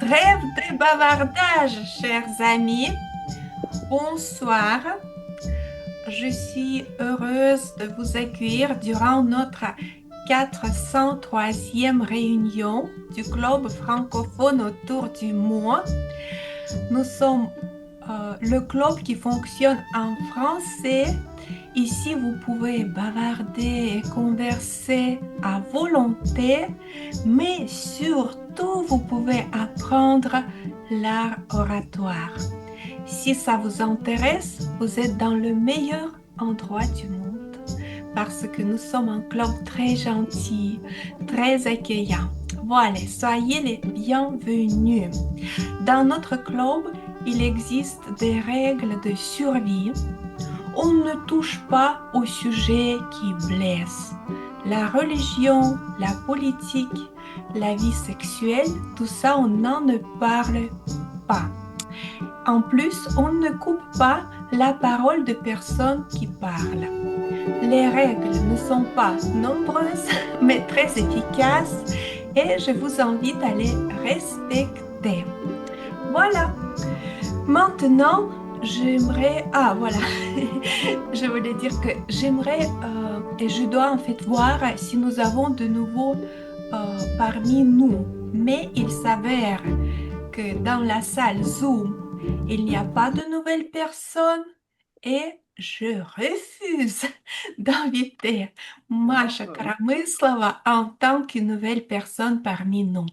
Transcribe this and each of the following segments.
Trêve de bavardage, chers amis. Bonsoir. Je suis heureuse de vous accueillir durant notre 403e réunion du Club francophone autour du monde. Nous sommes le club qui fonctionne en français. Ici, vous pouvez bavarder et converser à volonté, mais surtout, vous pouvez apprendre l'art oratoire. Si ça vous intéresse, vous êtes dans le meilleur endroit du monde parce que nous sommes un club très gentil, très accueillant. Voilà, soyez les bienvenus. Dans notre club, il existe des règles de survie. On ne touche pas aux sujets qui blessent. La religion, la politique, la vie sexuelle, tout ça, on n'en parle pas. En plus, on ne coupe pas la parole de personnes qui parlent. Les règles ne sont pas nombreuses, mais très efficaces et je vous invite à les respecter. Voilà. Maintenant, j'aimerais... Ah, voilà. Je voulais dire que j'aimerais et je dois en fait voir si nous avons de nouveaux parmi nous. Mais il s'avère que dans la salle Zoom, il n'y a pas de nouvelles personnes et je refuse d'inviter Masha Karamyslova en tant qu'une nouvelle personne parmi nous.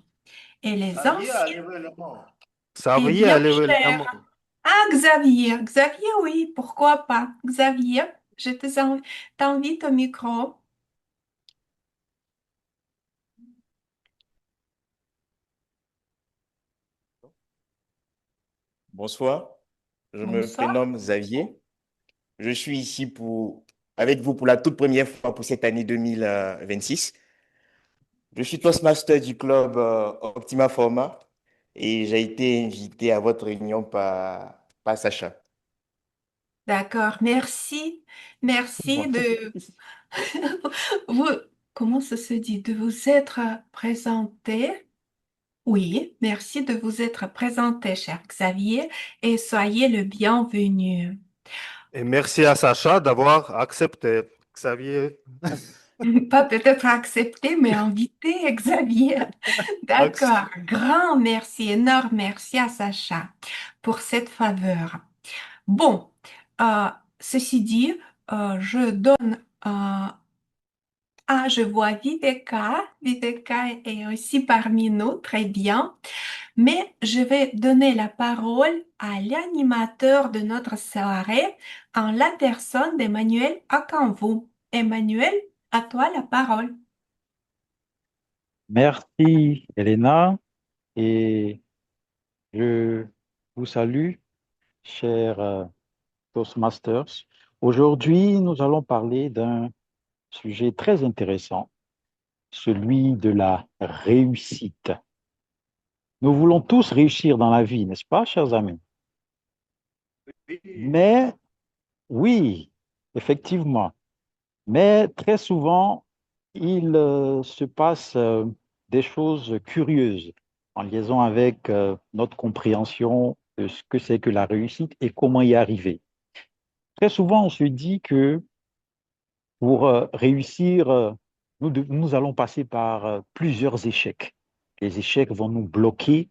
Et les anciens, eh Xavier bien, a levé la main. cher. Ah, Xavier. Xavier, oui, pourquoi pas. Xavier, t'invite au micro. Bonsoir, je me Bonsoir. prénomme Xavier. Je suis ici avec vous pour la toute première fois pour cette année 2026. Je suis Toastmaster du club Optima Format et j'ai été invité à votre réunion par Sacha. D'accord, merci. Merci de vous, comment ça se dit, de vous être présenté. Oui, merci de vous être présenté, cher Xavier, et soyez le bienvenu. Et merci à Sacha d'avoir accepté. Xavier, Pas peut-être accepté, mais invité, Xavier. D'accord, accepté. grand merci, énorme merci à Sacha pour cette faveur. Bon, ceci dit, je donne ah, je vois Viveka. Viveka est aussi parmi nous, très bien. Mais je vais donner la parole à l'animateur de notre soirée en la personne d'Emmanuel Akanvu. Emmanuel, à toi la parole. Merci, Elena, et je vous salue, chers Toastmasters. Aujourd'hui, nous allons parler d'un sujet très intéressant, celui de la réussite. Nous voulons tous réussir dans la vie, n'est-ce pas, chers amis? Mais oui, effectivement, mais très souvent, il se passe des choses curieuses en liaison avec notre compréhension de ce que c'est que la réussite et comment y arriver. Très souvent, on se dit que pour réussir, nous allons passer par plusieurs échecs. Les échecs vont nous bloquer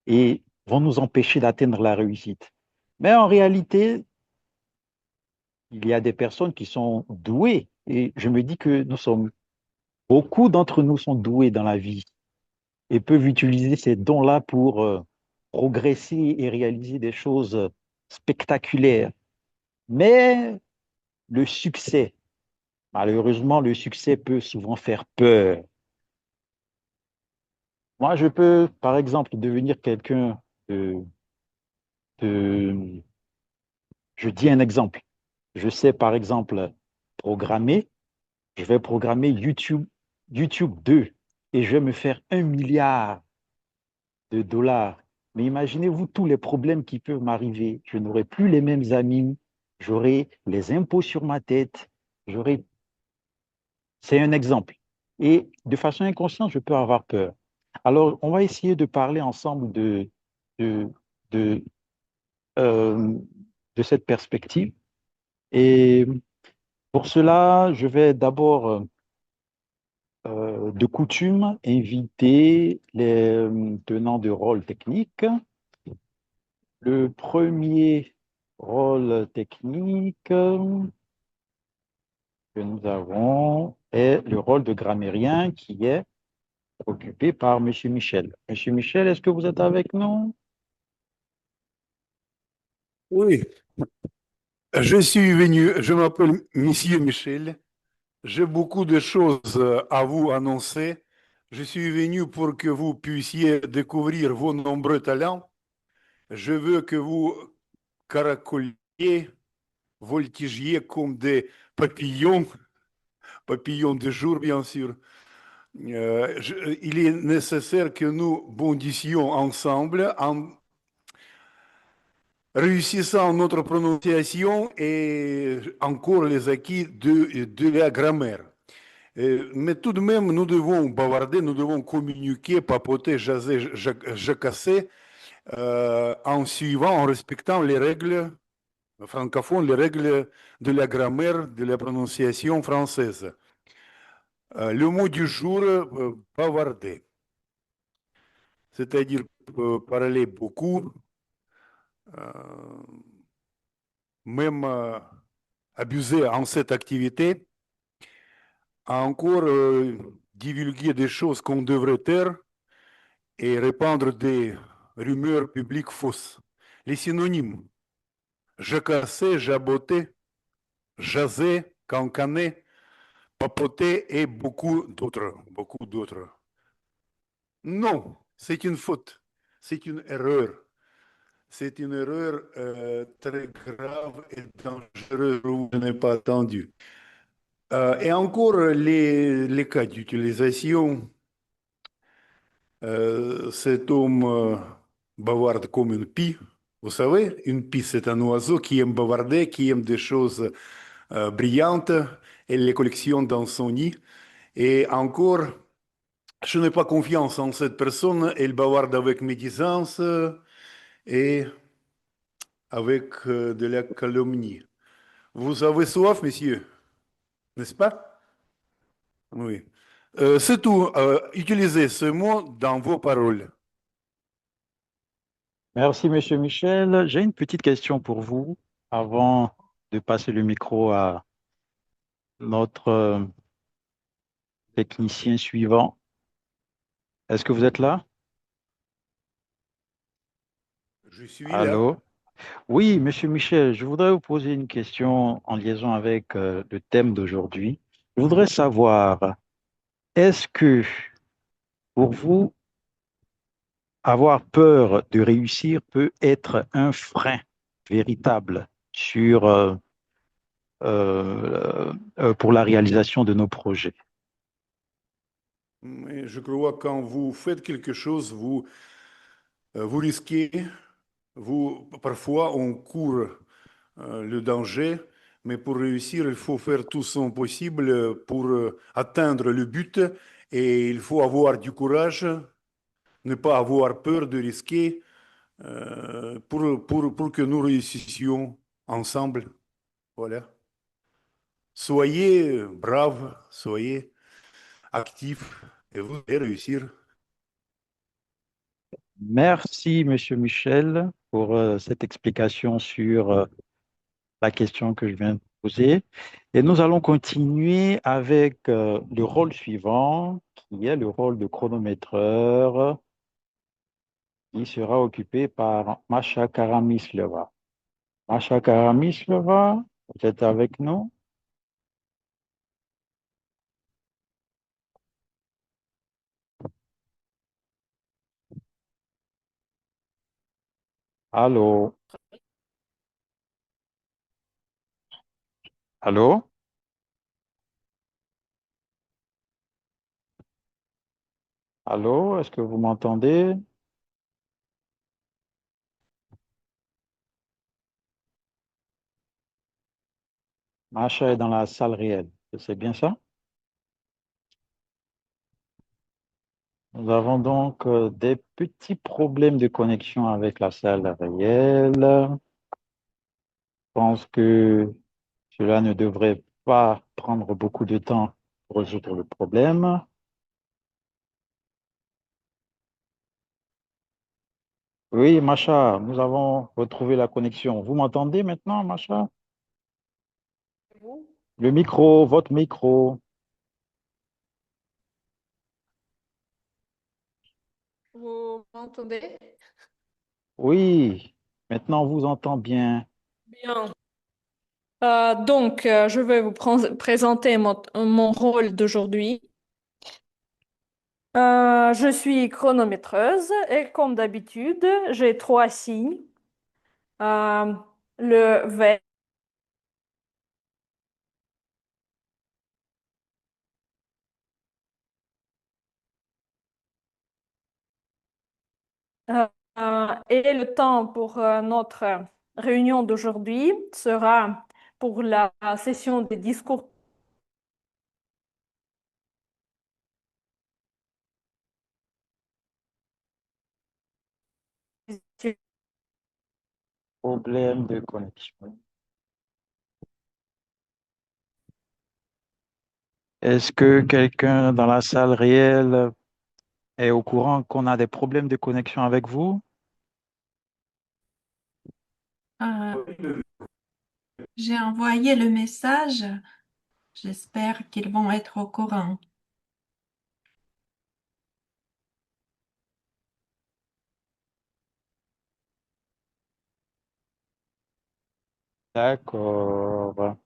et vont nous empêcher d'atteindre la réussite. Mais en réalité, il y a des personnes qui sont douées et je me dis que beaucoup d'entre nous sont doués dans la vie et peuvent utiliser ces dons-là pour progresser et réaliser des choses spectaculaires. Mais le succès, malheureusement, le succès peut souvent faire peur. Moi, je peux, par exemple, devenir quelqu'un de, de... Je dis un exemple. Je sais, par exemple, programmer. Je vais programmer YouTube 2 et je vais me faire 1 milliard de dollars. Mais imaginez-vous tous les problèmes qui peuvent m'arriver. Je n'aurai plus les mêmes amis, j'aurai les impôts sur ma tête, j'aurai... C'est un exemple. Et de façon inconsciente, je peux avoir peur. Alors, on va essayer de parler ensemble de, de, euh, de cette perspective. Et pour cela, je vais d'abord, de coutume, inviter les tenants de rôle technique. Le premier rôle technique que nous avons est le rôle de grammairien qui est occupé par Monsieur Michel. Monsieur Michel, est-ce que vous êtes avec nous? Oui, je suis venu, je m'appelle Monsieur Michel. J'ai beaucoup de choses à vous annoncer. Je suis venu pour que vous puissiez découvrir vos nombreux talents. Je veux que vous caracoliez, voltigiez comme des papillons, papillons de jour, bien sûr. Il est nécessaire que nous bondissions ensemble en réussissant notre prononciation et encore les acquis de la grammaire. Mais tout de même, nous devons bavarder, nous devons communiquer, papoter, jaser, jacasser, en suivant, en respectant les règles francophones, les règles de la grammaire, de la prononciation française. Le mot du jour, bavarder, c'est-à-dire parler beaucoup, euh, même abuser en cette activité, à encore divulguer des choses qu'on devrait taire et répandre des rumeurs publiques fausses. Les synonymes, jacasser, jaboter, jaser, cancaner, papoter et beaucoup d'autres, beaucoup d'autres. Non, c'est une faute, c'est une erreur. C'est une erreur très grave et dangereuse que je n'ai pas attendue. Et encore les cas d'utilisation. Cet homme bavarde comme une pie. Vous savez, une pie, c'est un oiseau qui aime bavarder, qui aime des choses brillantes et les collectionne dans son nid. Et encore, je n'ai pas confiance en cette personne. Elle bavarde avec médisance et avec de la calomnie. Vous avez soif, monsieur, n'est-ce pas? Oui. C'est tout. Utilisez ce mot dans vos paroles. Merci, Monsieur Michel. J'ai une petite question pour vous avant de passer le micro à notre technicien suivant. Est-ce que vous êtes là? Je suis là. Allô? Oui, Monsieur Michel, je voudrais vous poser une question en liaison avec le thème d'aujourd'hui. Je voudrais savoir, est-ce que pour vous, avoir peur de réussir peut être un frein véritable sur, pour la réalisation de nos projets? Mais je crois que quand vous faites quelque chose, vous risquez, parfois on court le danger, mais pour réussir, il faut faire tout son possible pour atteindre le but et il faut avoir du courage, ne pas avoir peur de risquer pour que nous réussissions ensemble. Voilà. Soyez braves, soyez actifs et vous allez réussir. Merci, Monsieur Michel, pour cette explication sur la question que je viens de poser. Et nous allons continuer avec le rôle suivant, qui est le rôle de chronométreur, qui sera occupé par Masha Karamisleva. Masha Karamisleva, vous êtes avec nous? Allô? Allô? Allô? Est-ce que vous m'entendez? Masha est dans la salle réelle. C'est bien ça? Nous avons donc des petits problèmes de connexion avec la salle réelle. Je pense que cela ne devrait pas prendre beaucoup de temps pour résoudre le problème. Oui, Macha, nous avons retrouvé la connexion. Vous m'entendez maintenant, Macha? Vous, Le micro, votre micro. vous m'entendez? Oui, maintenant on vous entend bien. Bien. Je vais vous présenter mon rôle d'aujourd'hui. Je suis chronométreuse et comme d'habitude, j'ai trois signes. Euh, le V, euh, et le temps pour notre réunion d'aujourd'hui sera pour la session des discours. Problème de connexion. Est-ce que quelqu'un dans la salle réelle est au courant qu'on a des problèmes de connexion avec vous? Euh, j'ai envoyé le message. J'espère qu'ils vont être au courant. D'accord.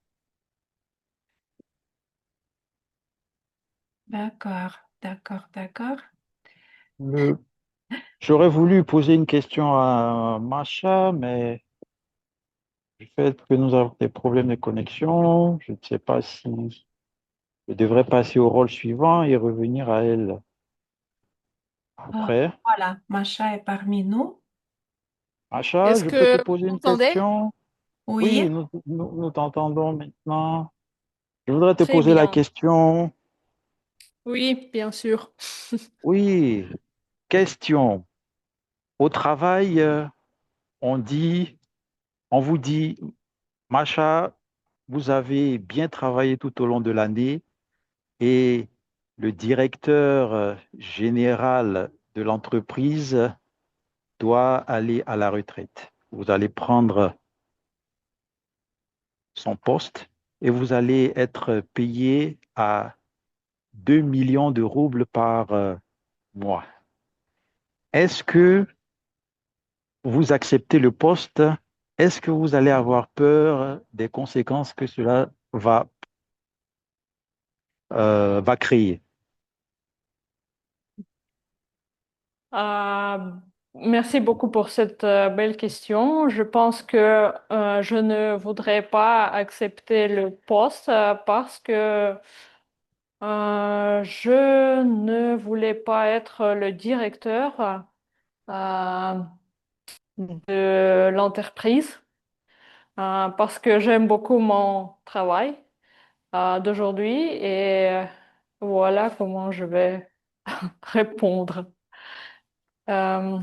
D'accord, d'accord, d'accord. Le- J'aurais voulu poser une question à Macha, mais du fait que nous avons des problèmes de connexion, je ne sais pas si je devrais passer au rôle suivant et revenir à elle Ah, après. voilà, Macha est parmi nous. Macha, Est-ce je peux te que vous poser une m'entendez? question? Oui, Oui, nous t'entendons maintenant. Je voudrais te Très poser la bien. question. Oui, bien sûr. Oui, question. Au travail, on dit, on vous dit, Macha, vous avez bien travaillé tout au long de l'année et le directeur général de l'entreprise doit aller à la retraite. Vous allez prendre son poste et vous allez être payé à 2 millions de roubles par mois. Est-ce que vous acceptez le poste? Est-ce que vous allez avoir peur des conséquences que cela va créer? Euh, Merci beaucoup pour cette belle question. Je pense que je ne voudrais pas accepter le poste parce que je ne voulais pas être le directeur euh, de l'entreprise parce que j'aime beaucoup mon travail d'aujourd'hui et voilà comment je vais répondre. Euh,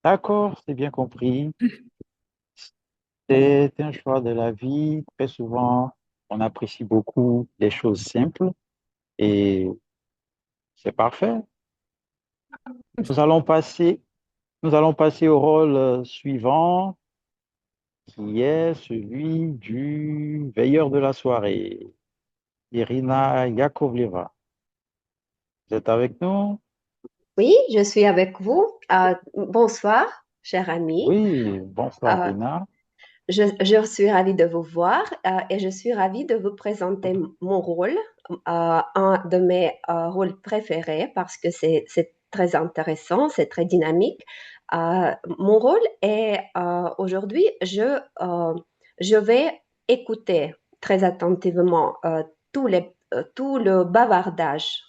D'accord, c'est bien compris. C'est un choix de la vie. Très souvent, on apprécie beaucoup les choses simples et c'est parfait. Nous allons passer, nous allons passer au rôle suivant, qui est celui du veilleur de la soirée, Irina Yakovleva. Vous êtes avec nous? Oui, je suis avec vous. Bonsoir, cher ami. Oui, bonsoir, Euh, Irina. je suis ravie de vous voir et je suis ravie de vous présenter mon rôle, un de mes rôles préférés parce que c'est très intéressant, c'est très dynamique. Mon rôle est aujourd'hui, je vais écouter très attentivement tout le bavardage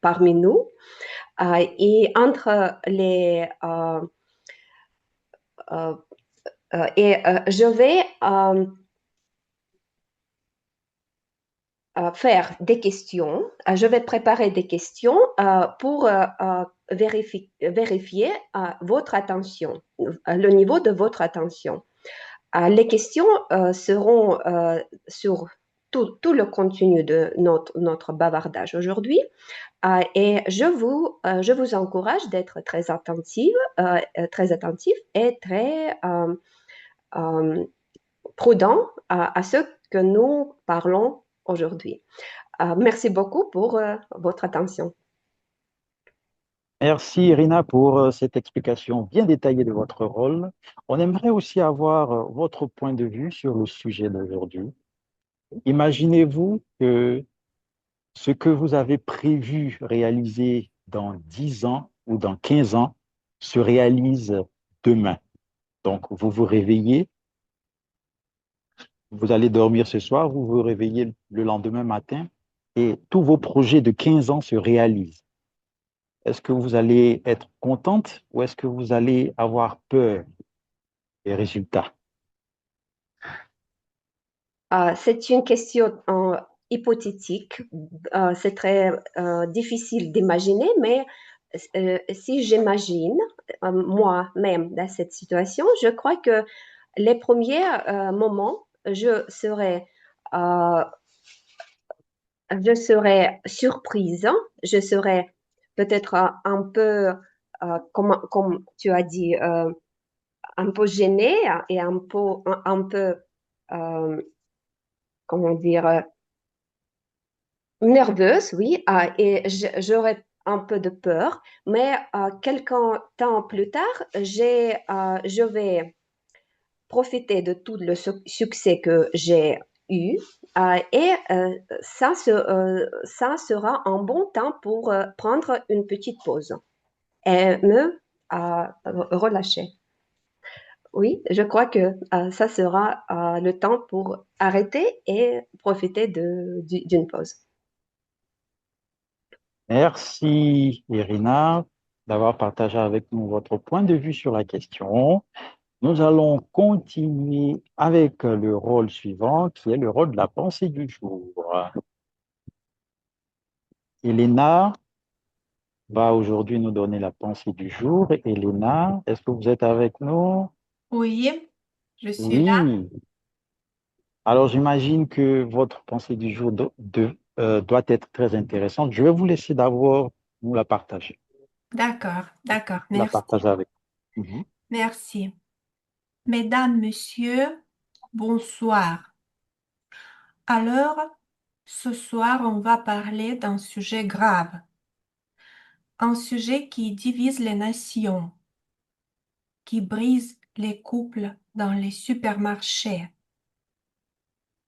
parmi nous. Et entre euh, je vais faire des questions. Je vais préparer des questions pour vérifier votre attention, le niveau de votre attention. Les questions seront sur tout le contenu de notre bavardage aujourd'hui. Et je vous encourage d'être très attentif et très prudent à ce que nous parlons aujourd'hui. Merci beaucoup pour votre attention. Merci Irina pour cette explication bien détaillée de votre rôle. On aimerait aussi avoir votre point de vue sur le sujet d'aujourd'hui. Imaginez-vous que ce que vous avez prévu réaliser dans 10 ans ou dans 15 ans se réalise demain. Donc, vous vous réveillez, vous allez dormir ce soir, vous vous réveillez le lendemain matin et tous vos projets de 15 ans se réalisent. Est-ce que vous allez être contente ou est-ce que vous allez avoir peur des résultats? C'est une question hypothétique. C'est très difficile d'imaginer, mais si j'imagine moi-même dans cette situation, je crois que les premiers moments, euh, je serais surprise, je serais peut-être un peu, comme tu as dit, un peu gênée et un peu euh, comment dire, nerveuse, oui, et j'aurais un peu de peur, mais quelques temps plus tard, je vais profiter de tout le succès que j'ai eu et ça sera un bon temps pour prendre une petite pause et me relâcher. Oui, je crois que ça sera le temps pour arrêter et profiter d'une pause. Merci Irina d'avoir partagé avec nous votre point de vue sur la question. Nous allons continuer avec le rôle suivant qui est le rôle de la pensée du jour. Elena va aujourd'hui nous donner la pensée du jour. Elena, est-ce que vous êtes avec nous? Oui, je suis là. Oui. Alors, j'imagine que votre pensée du jour doit être très intéressante. Je vais vous laisser d'abord nous la partager. D'accord, La merci. partager avec nous. Mhm. Merci. Mesdames, Messieurs, bonsoir. Alors, ce soir, on va parler d'un sujet grave, un sujet qui divise les nations, qui brise les couples dans les supermarchés,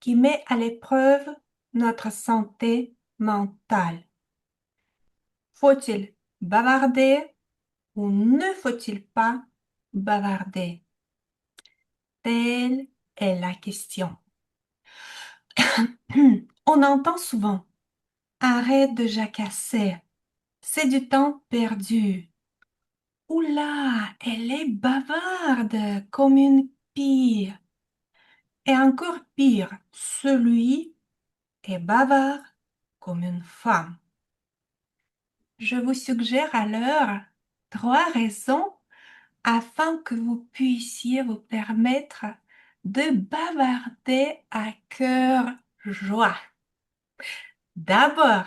qui met à l'épreuve notre santé mentale. Faut-il bavarder ou ne faut-il pas bavarder? Telle est la question. On entend souvent: arrête de jacasser, c'est du temps perdu. Oula, elle est bavarde comme une pie. Et encore pire, celui est bavard comme une femme. Je vous suggère alors 3 raisons afin que vous puissiez vous permettre de bavarder à cœur joie. D'abord,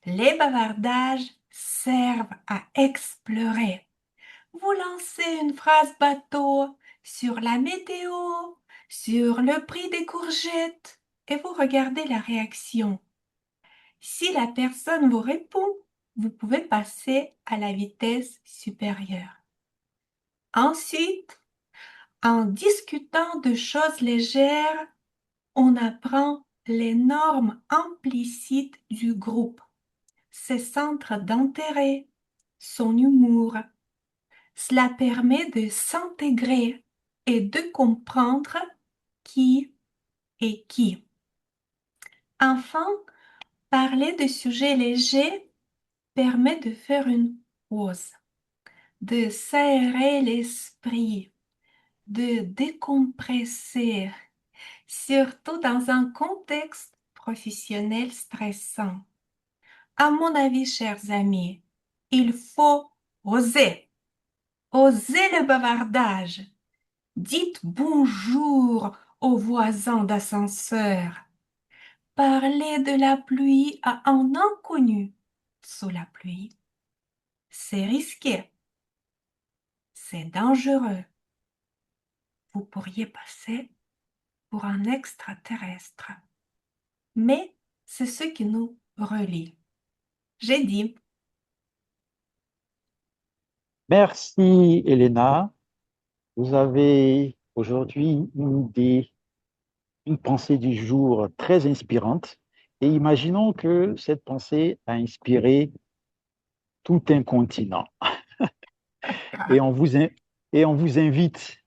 les bavardages servent à explorer. Vous lancez une phrase bateau sur la météo, sur le prix des courgettes et vous regardez la réaction. Si la personne vous répond, vous pouvez passer à la vitesse supérieure. Ensuite, en discutant de choses légères, on apprend les normes implicites du groupe, ses centres d'intérêt, son humour. Cela permet de s'intégrer et de comprendre qui est qui. Enfin, parler de sujets légers permet de faire une pause, de s'aérer l'esprit, de décompresser, surtout dans un contexte professionnel stressant. À mon avis, chers amis, il faut oser, oser le bavardage. Dites bonjour aux voisins d'ascenseur. Parler de la pluie à un inconnu sous la pluie, c'est risqué, c'est dangereux. Vous pourriez passer pour un extraterrestre. Mais c'est ce qui nous relie. J'ai dit, Merci, Elena. Vous avez aujourd'hui une idée, une pensée du jour très inspirante. Et imaginons que cette pensée a inspiré tout un continent. Et et on vous invite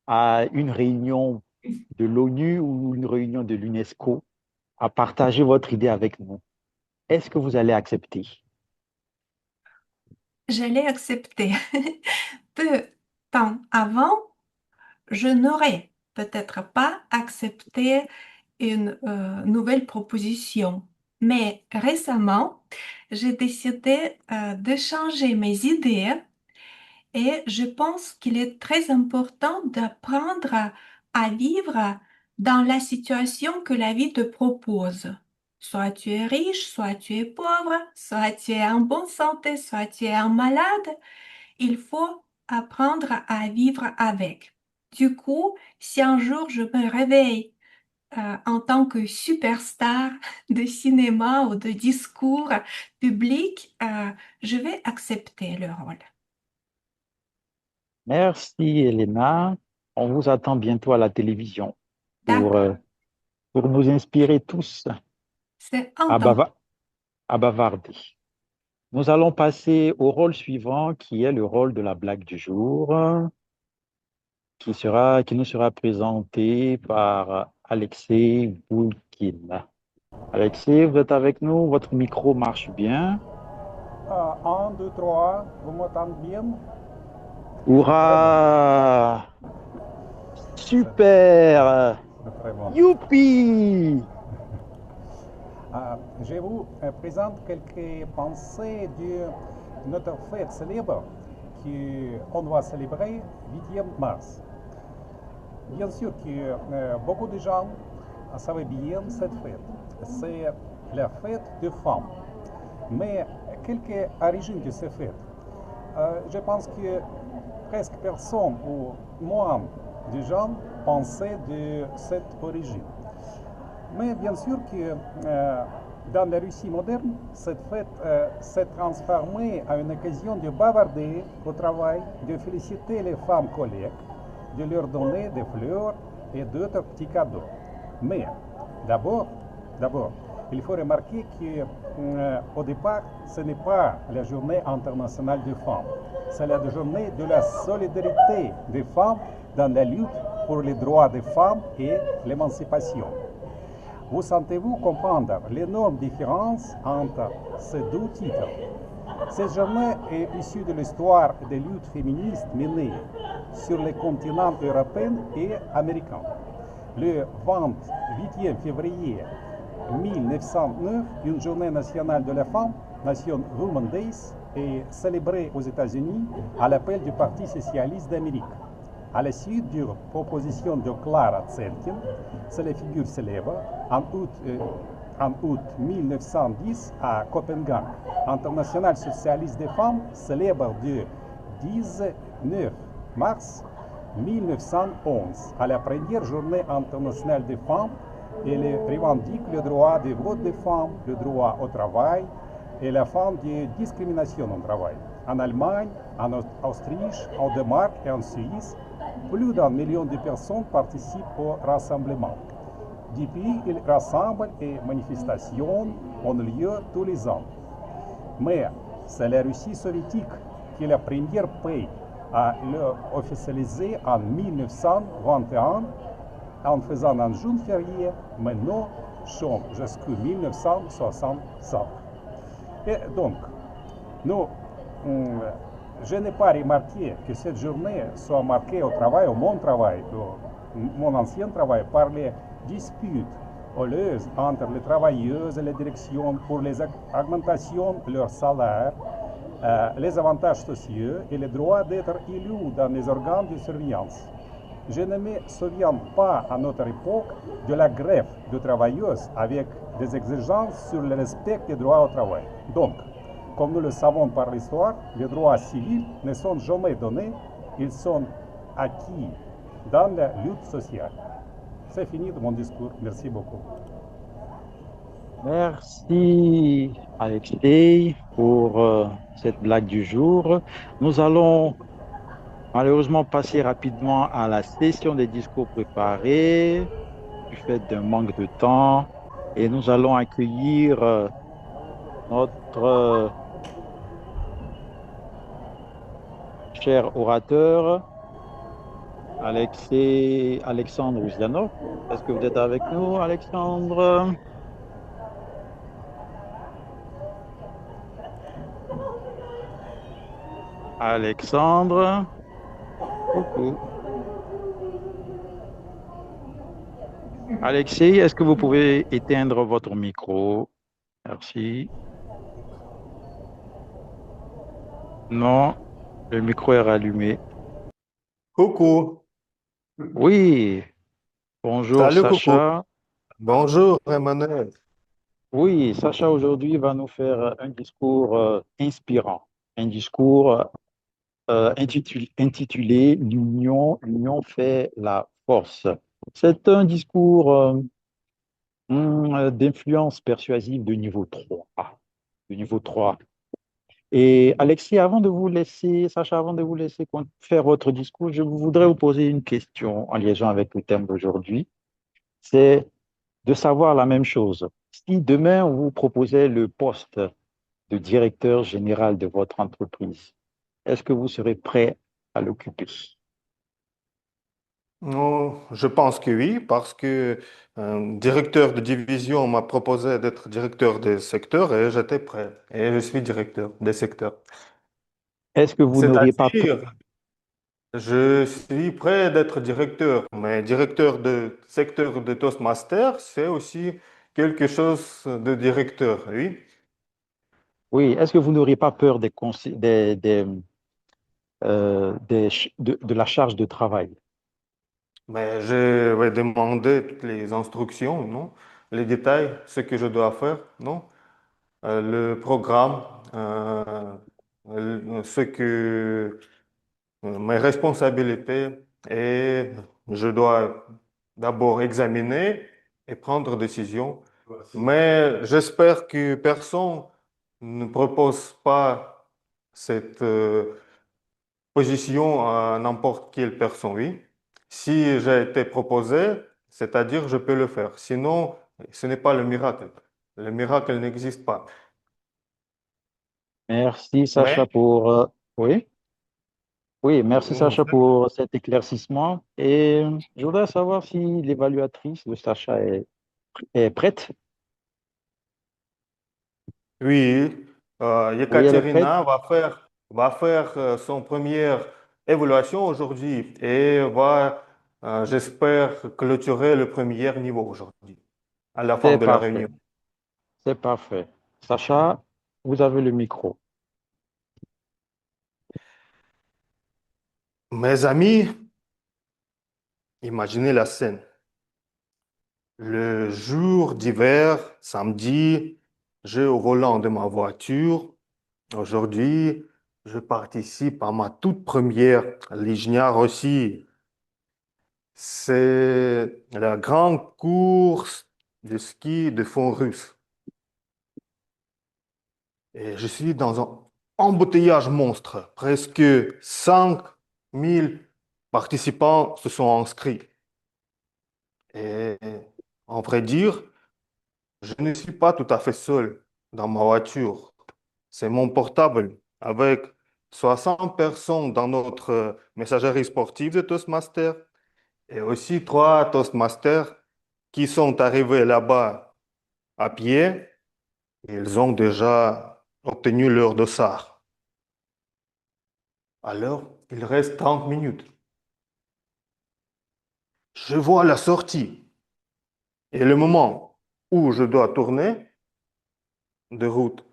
à une réunion de l'ONU ou une réunion de l'UNESCO à partager votre idée avec nous. Est-ce que vous allez accepter? j'allais accepter. Peu de temps avant, je n'aurais peut-être pas accepté une nouvelle proposition. Mais récemment, j'ai décidé de changer mes idées et je pense qu'il est très important d'apprendre à vivre dans la situation que la vie te propose. Soit tu es riche, soit tu es pauvre, soit tu es en bonne santé, soit tu es un malade. Il faut apprendre à vivre avec. Du coup, si un jour je me réveille en tant que superstar de cinéma ou de discours public, je vais accepter le rôle. Merci, Elena. On vous attend bientôt à la télévision pour, D'accord, pour nous inspirer tous c'est un à, temps. à bavarder. Nous allons passer au rôle suivant, qui est le rôle de la blague du jour, qui nous sera présenté par Alexei Boulkin. Alexei, vous êtes avec nous, votre micro marche bien. 1, 2, 3, vous m'entendez bien? Hurrah! Super! Très bon. Youpi! Je vous présente quelques pensées de notre fête célèbre qu'on va célébrer 8e mars. Bien sûr que beaucoup de gens savent bien cette fête. C'est la fête des femmes. Mais quelques origines de cette fête. Je pense que presque personne ou moins de gens pensaient de cette origine. Mais bien sûr que dans la Russie moderne, cette fête s'est transformée en une occasion de bavarder au travail, de féliciter les femmes collègues, de leur donner des fleurs et d'autres petits cadeaux. Mais d'abord, il faut remarquer qu'au départ, ce n'est pas la journée internationale des femmes, c'est la journée de la solidarité des femmes dans la lutte pour les droits des femmes et l'émancipation. Vous sentez-vous comprendre l'énorme différence entre ces deux titres? Cette journée est issue de l'histoire des luttes féministes menées sur les continents européen et américain. Le 28 février 1909, une journée nationale de la femme, Nation Women's Day, est célébrée aux États-Unis à l'appel du Parti socialiste d'Amérique. À la suite d'une proposition de Clara Zetkin, c'est la figure célèbre, en août 1910 à Copenhague, Internationale socialiste des femmes célèbre le 19 mars 1911, à la première journée internationale des femmes. Elle revendique le droit de vote des femmes, le droit au travail et la fin de discrimination au travail. En Allemagne, en Autriche, en Danemark et en Suisse, plus d'1 million de personnes participent au rassemblement. Depuis, ils rassemblent et manifestations ont lieu tous les ans. Mais c'est la Russie soviétique qui est le premier pays à l'officialiser en 1921 en faisant un jour férié, mais nous sommes jusqu'en 1965. Et donc, je n'ai pas remarqué que cette journée soit marquée au travail, au mon ancien travail, par les disputes scandaleuse entre les travailleuses et les directions pour les augmentations de leur salaire, les avantages sociaux et le droit d'être élu dans les organes de surveillance. Je ne me souviens pas à notre époque de la grève de travailleuses avec des exigences sur le respect des droits au travail. Donc, comme nous le savons par l'histoire, les droits civils ne sont jamais donnés, ils sont acquis dans la lutte sociale. C'est fini de mon discours. Merci beaucoup. Merci, Alexei, pour cette blague du jour. Nous allons malheureusement passer rapidement à la session des discours préparés du fait d'un manque de temps et nous allons accueillir notre cher orateur, Alexandre Ouzlianov. Est-ce que vous êtes avec nous, Alexandre? Alexandre, coucou. Alexei, est-ce que vous pouvez éteindre votre micro? Merci. Non, le micro est rallumé. Coucou. Oui, bonjour Salut, coucou. Sacha. Bonjour, Emmanuel. Oui, Sacha aujourd'hui va nous faire un discours inspirant, un discours intitulé L'union fait la force. C'est un discours d'influence persuasive de niveau 3. De niveau 3. Et Alexis, avant de vous laisser, Sacha, avant de vous laisser faire votre discours, je voudrais vous poser une question en liaison avec le thème d'aujourd'hui. C'est de savoir la même chose. Si demain on vous proposait le poste de directeur général de votre entreprise, est-ce que vous serez prêt à l'occuper? Non, je pense que oui, parce que un directeur de division m'a proposé d'être directeur des secteurs et j'étais prêt. Et je suis directeur des secteurs. Est-ce que vous n'auriez pas peur? C'est-à-dire, je suis prêt d'être directeur, mais directeur de secteur de Toastmaster, c'est aussi quelque chose de directeur, oui. Oui, est-ce que vous n'auriez pas peur de la charge de travail? Mais je vais demander toutes les instructions, non? Les détails, ce que je dois faire, non? Le programme, ce que mes responsabilités et je dois d'abord examiner et prendre décision. Mais j'espère que personne ne propose pas cette position à n'importe quelle personne, oui. Si j'ai été proposé, c'est-à-dire je peux le faire. Sinon, ce n'est pas le miracle. Le miracle n'existe pas. Merci Mais Sacha pour oui, oui, merci en Sacha fait, pour cet éclaircissement. Et je voudrais savoir si l'évaluatrice de Sacha est prête. oui, Oui, elle est prête. Yekaterina va faire son première évaluation aujourd'hui et va, j'espère, clôturer le premier niveau aujourd'hui, à la fin C'est de la parfait. réunion. C'est parfait. Sacha, vous avez le micro. Mes amis, imaginez la scène. Le jour d'hiver, samedi, j'ai au volant de ma voiture. Aujourd'hui, je participe à ma toute première Lignia Rossi. C'est la grande course de ski de fond russe. Et je suis dans un embouteillage monstre. Presque 5 000 participants se sont inscrits. Et en vrai dire, je ne suis pas tout à fait seul dans ma voiture. C'est mon portable avec 60 personnes dans notre messagerie sportive de Toastmasters et aussi 3 Toastmasters qui sont arrivés là-bas à pied. Ils ont déjà obtenu leur dossard. Alors, il reste 30 minutes. Je vois la sortie. Et le moment où je dois tourner de route,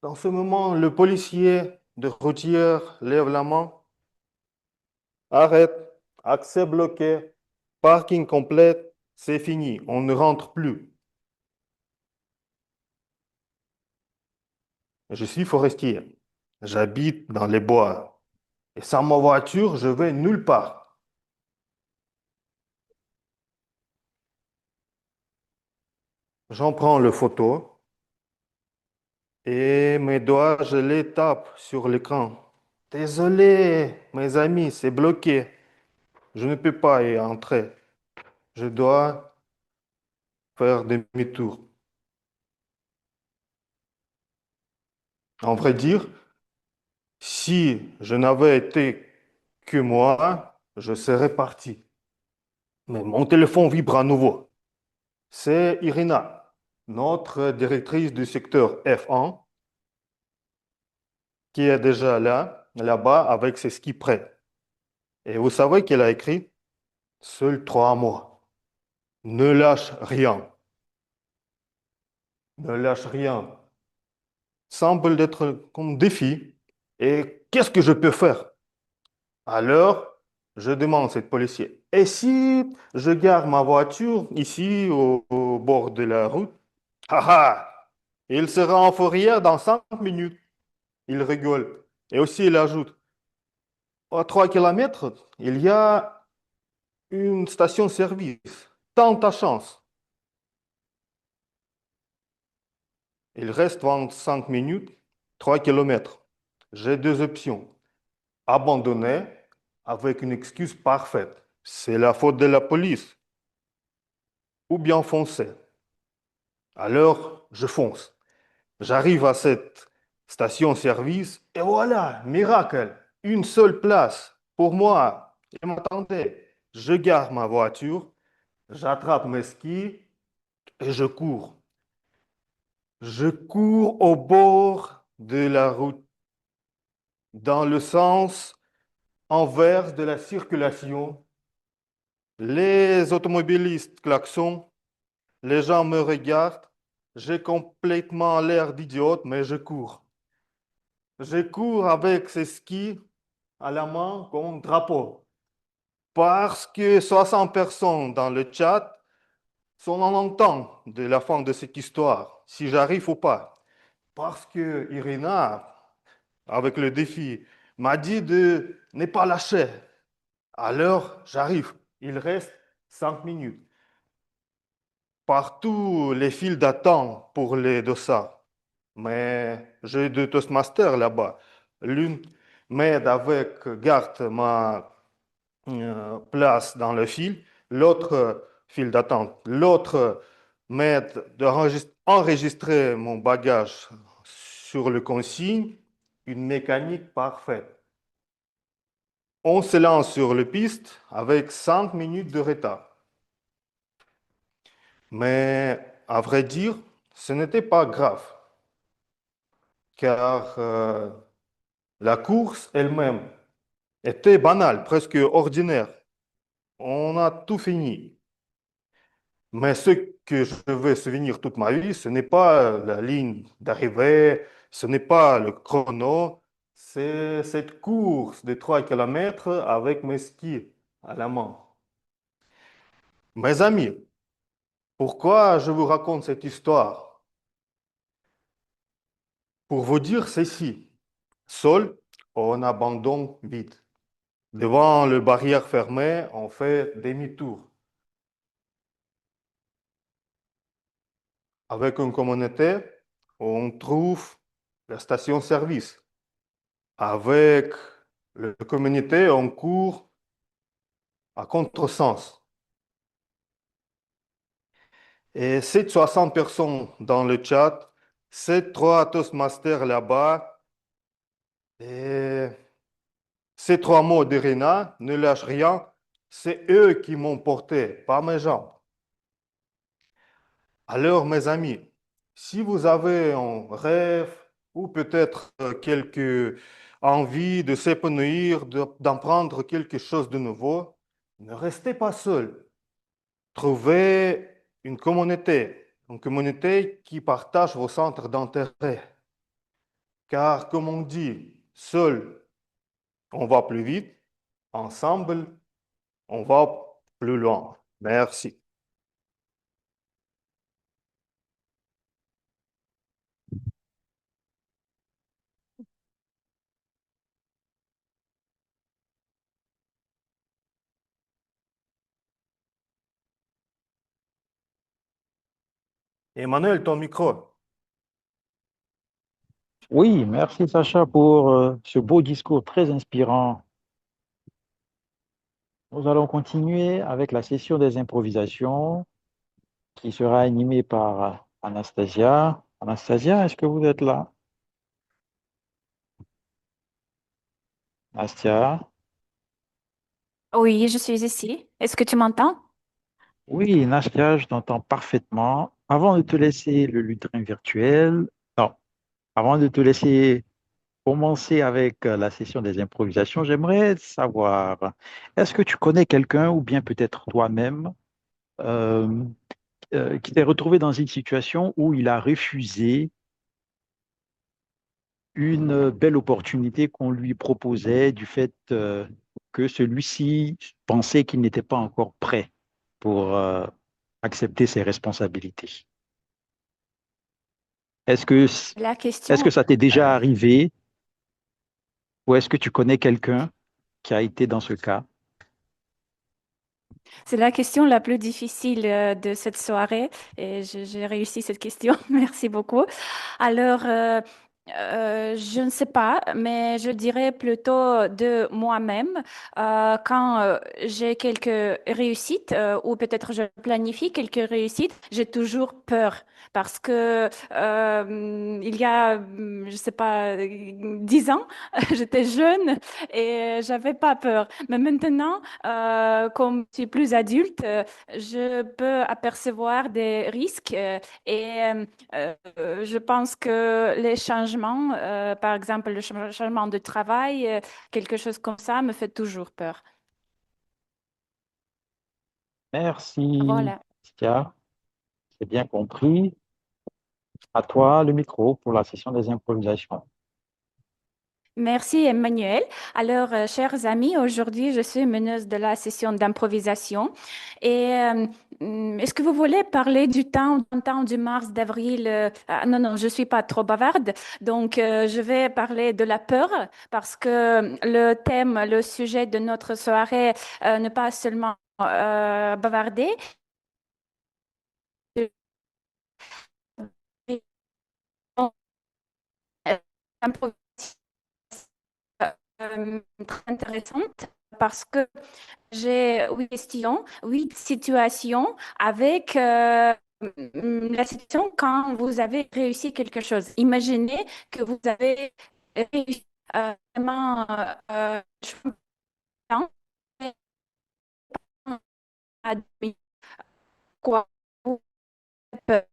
dans ce moment, le policier de routière lève la main, arrête, accès bloqué, parking complet, c'est fini, on ne rentre plus. Je suis forestier, j'habite dans les bois et sans ma voiture, je vais nulle part. J'en prends le photo et mes doigts, je les tape sur l'écran. Désolé, mes amis, c'est bloqué. Je ne peux pas y entrer. Je dois faire demi-tour. En vrai dire, si je n'avais été que moi, je serais parti. Mais mon téléphone vibre à nouveau. C'est Irina, notre directrice du secteur F1, qui est déjà là-bas avec ses skis prêts. Et vous savez qu'elle a écrit seuls 3 mots. Ne lâche rien. Ne lâche rien. Semble être comme défi. Et qu'est-ce que je peux faire? Alors, je demande à cette policier, et si je gare ma voiture ici au bord de la route? Ah ah, il sera en fourrière dans 5 minutes. Il rigole. Et aussi, il ajoute, à 3 kilomètres, il y a une station-service. Tente ta chance. Il reste 25 minutes, 3 kilomètres. J'ai deux options. Abandonner avec une excuse parfaite. C'est la faute de la police. Ou bien foncer. Alors, je fonce. J'arrive à cette station-service et voilà, miracle, une seule place pour moi. Je m'attendais. Je gare ma voiture, j'attrape mes skis et je cours. Je cours au bord de la route, dans le sens inverse de la circulation. Les automobilistes klaxonnent, les gens me regardent. J'ai complètement l'air d'idiote, mais je cours. Je cours avec ces skis à la main comme drapeau. Parce que 60 personnes dans le chat sont en temps de la fin de cette histoire, si j'arrive ou pas. Parce que Irina, avec le défi, m'a dit de ne pas lâcher. Alors, j'arrive. Il reste 5 minutes. Partout, les files d'attente pour les dossards. Mais j'ai deux Toastmasters là-bas. L'une m'aide avec, garde ma place dans le fil, l'autre file d'attente. L'autre m'aide d'enregistrer mon bagage sur le consigne, une mécanique parfaite. On se lance sur la piste avec 5 minutes de retard. Mais à vrai dire, ce n'était pas grave, car la course elle-même était banale, presque ordinaire. On a tout fini. Mais ce que je vais souvenir toute ma vie, ce n'est pas la ligne d'arrivée, ce n'est pas le chrono, c'est cette course de 3 kilomètres avec mes skis à la main. Mes amis, pourquoi je vous raconte cette histoire? Pour vous dire ceci, seul, on abandonne vite. Devant le barrière fermée, on fait demi-tour. Avec une communauté, on trouve la station-service. Avec la communauté, on court à contresens. Et ces 60 personnes dans le chat, ces 3 Toastmasters là-bas, et ces 3 mots d'Irina, ne lâche rien, c'est eux qui m'ont porté, pas mes jambes. Alors, mes amis, si vous avez un rêve ou peut-être quelques envies de s'épanouir, d'apprendre quelque chose de nouveau, ne restez pas seul. Trouvez une communauté qui partage vos centres d'intérêt. Car, comme on dit, seul, on va plus vite, ensemble, on va plus loin. Merci. Emmanuel, ton micro. Oui, merci Sacha pour ce beau discours très inspirant. Nous allons continuer avec la session des improvisations qui sera animée par Anastasia. Anastasia, est-ce que vous êtes là? Nastia? Oui, je suis ici. Est-ce que tu m'entends? Oui, Nastia, je t'entends parfaitement. Avant de te laisser le lutrin virtuel, non, avant de te laisser commencer avec la session des improvisations, j'aimerais savoir, est-ce que tu connais quelqu'un ou bien peut-être toi-même euh, qui t'est retrouvé dans une situation où il a refusé une belle opportunité qu'on lui proposait du fait que celui-ci pensait qu'il n'était pas encore prêt pour accepter ses responsabilités. Est-ce que, La est-ce que question, ça t'est déjà euh, arrivé ou est-ce que tu connais quelqu'un qui a été dans ce cas? c'est la question la plus difficile de cette soirée et j'ai réussi cette question. Merci beaucoup. Alors, je ne sais pas, mais je dirais plutôt de moi-même. Quand j'ai quelques réussites ou peut-être je planifie quelques réussites, j'ai toujours peur parce que il y a, je sais pas, 10 ans, j'étais jeune et j'avais pas peur. Mais maintenant, comme je suis plus adulte, je peux apercevoir des risques je pense que les changements, par exemple le changement de travail, quelque chose comme ça, me fait toujours peur. Merci, Voilà. Stia, c'est bien compris. À toi le micro pour la session des improvisations. Merci Emmanuel. Alors, chers amis, aujourd'hui, je suis meneuse de la session d'improvisation. Et est-ce que vous voulez parler du temps du mars, d'avril? Non, non, je suis pas trop bavarde. Donc, je vais parler de la peur parce que le thème, le sujet de notre soirée n'est pas seulement bavarder. Très intéressante parce que j'ai 8 questions, 8 situations avec la situation quand vous avez réussi quelque chose. Imaginez que vous avez réussi vraiment je pense, à quoi vous avez peur.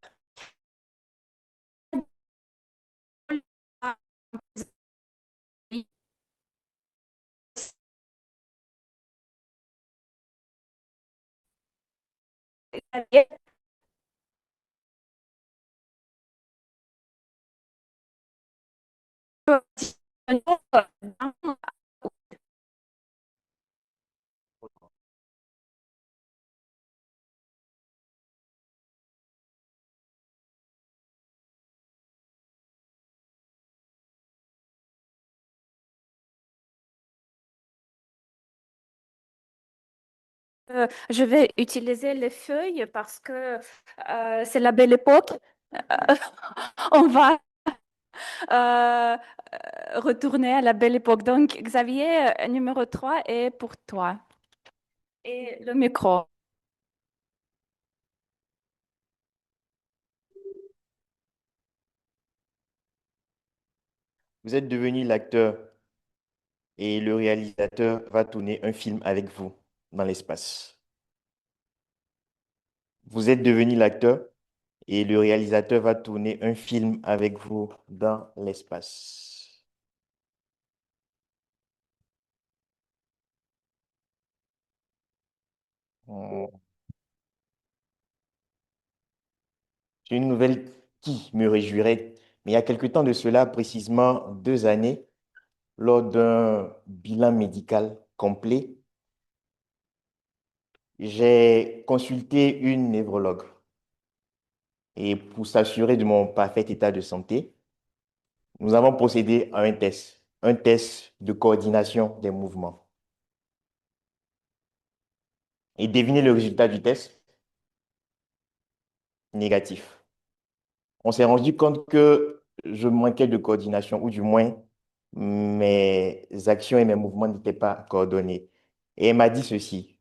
Je vais utiliser les feuilles parce que c'est la belle époque. Euh, on va euh, retourner à la belle époque. Donc, Xavier, numéro 3 est pour toi. Et le micro. Vous êtes devenu l'acteur et le réalisateur va tourner un film avec vous dans l'espace. Vous êtes devenu l'acteur et le réalisateur va tourner un film avec vous dans l'espace. Hmm. C'est une nouvelle qui me réjouirait. Mais il y a quelque temps de cela, précisément 2 années, lors d'un bilan médical complet, j'ai consulté une névrologue. Et pour s'assurer de mon parfait état de santé, nous avons procédé à un test de coordination des mouvements. Et devinez le résultat du test? Négatif. On s'est rendu compte que je manquais de coordination, ou du moins, mes actions et mes mouvements n'étaient pas coordonnés. Et elle m'a dit ceci: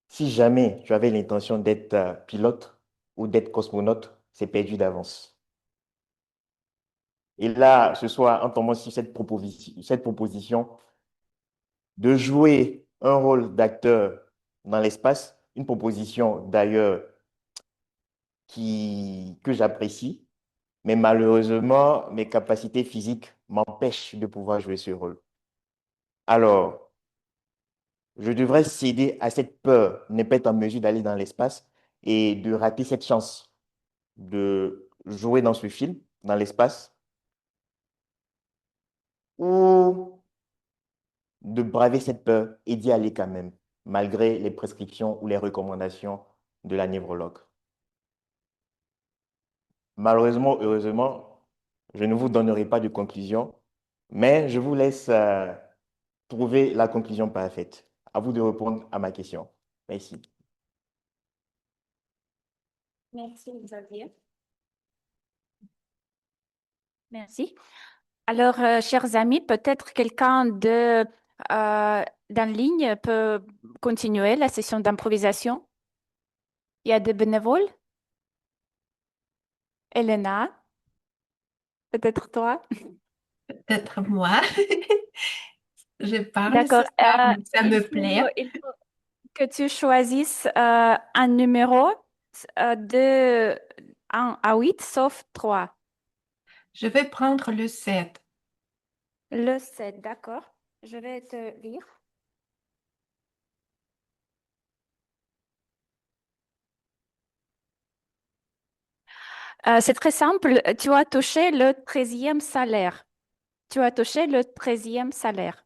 si jamais tu avais l'intention d'être pilote ou d'être cosmonaute, c'est perdu d'avance. Et là, ce soir, en tombant sur cette proposition de jouer un rôle d'acteur dans l'espace, une proposition d'ailleurs que j'apprécie, mais malheureusement, mes capacités physiques m'empêchent de pouvoir jouer ce rôle. Alors, je devrais céder à cette peur, ne pas être en mesure d'aller dans l'espace et de rater cette chance de jouer dans ce film, dans l'espace, ou de braver cette peur et d'y aller quand même, malgré les prescriptions ou les recommandations de la névrologue. Malheureusement, heureusement, je ne vous donnerai pas de conclusion, mais je vous laisse trouver la conclusion parfaite. À vous de répondre à ma question. Merci. Merci, Xavier. Merci. Alors, chers amis, peut-être quelqu'un d'en ligne peut continuer la session d'improvisation. Il y a des bénévoles? Elena, peut-être toi? Peut-être moi. Je parle ce D'accord. soir, mais ça Il me faut, plaît. il faut que tu choisisses un numéro de 1 à 8, sauf 3. Je vais prendre le 7. Le 7, d'accord. Je vais te lire. C'est très simple. Tu as touché le 13e salaire. Tu as touché le 13e salaire.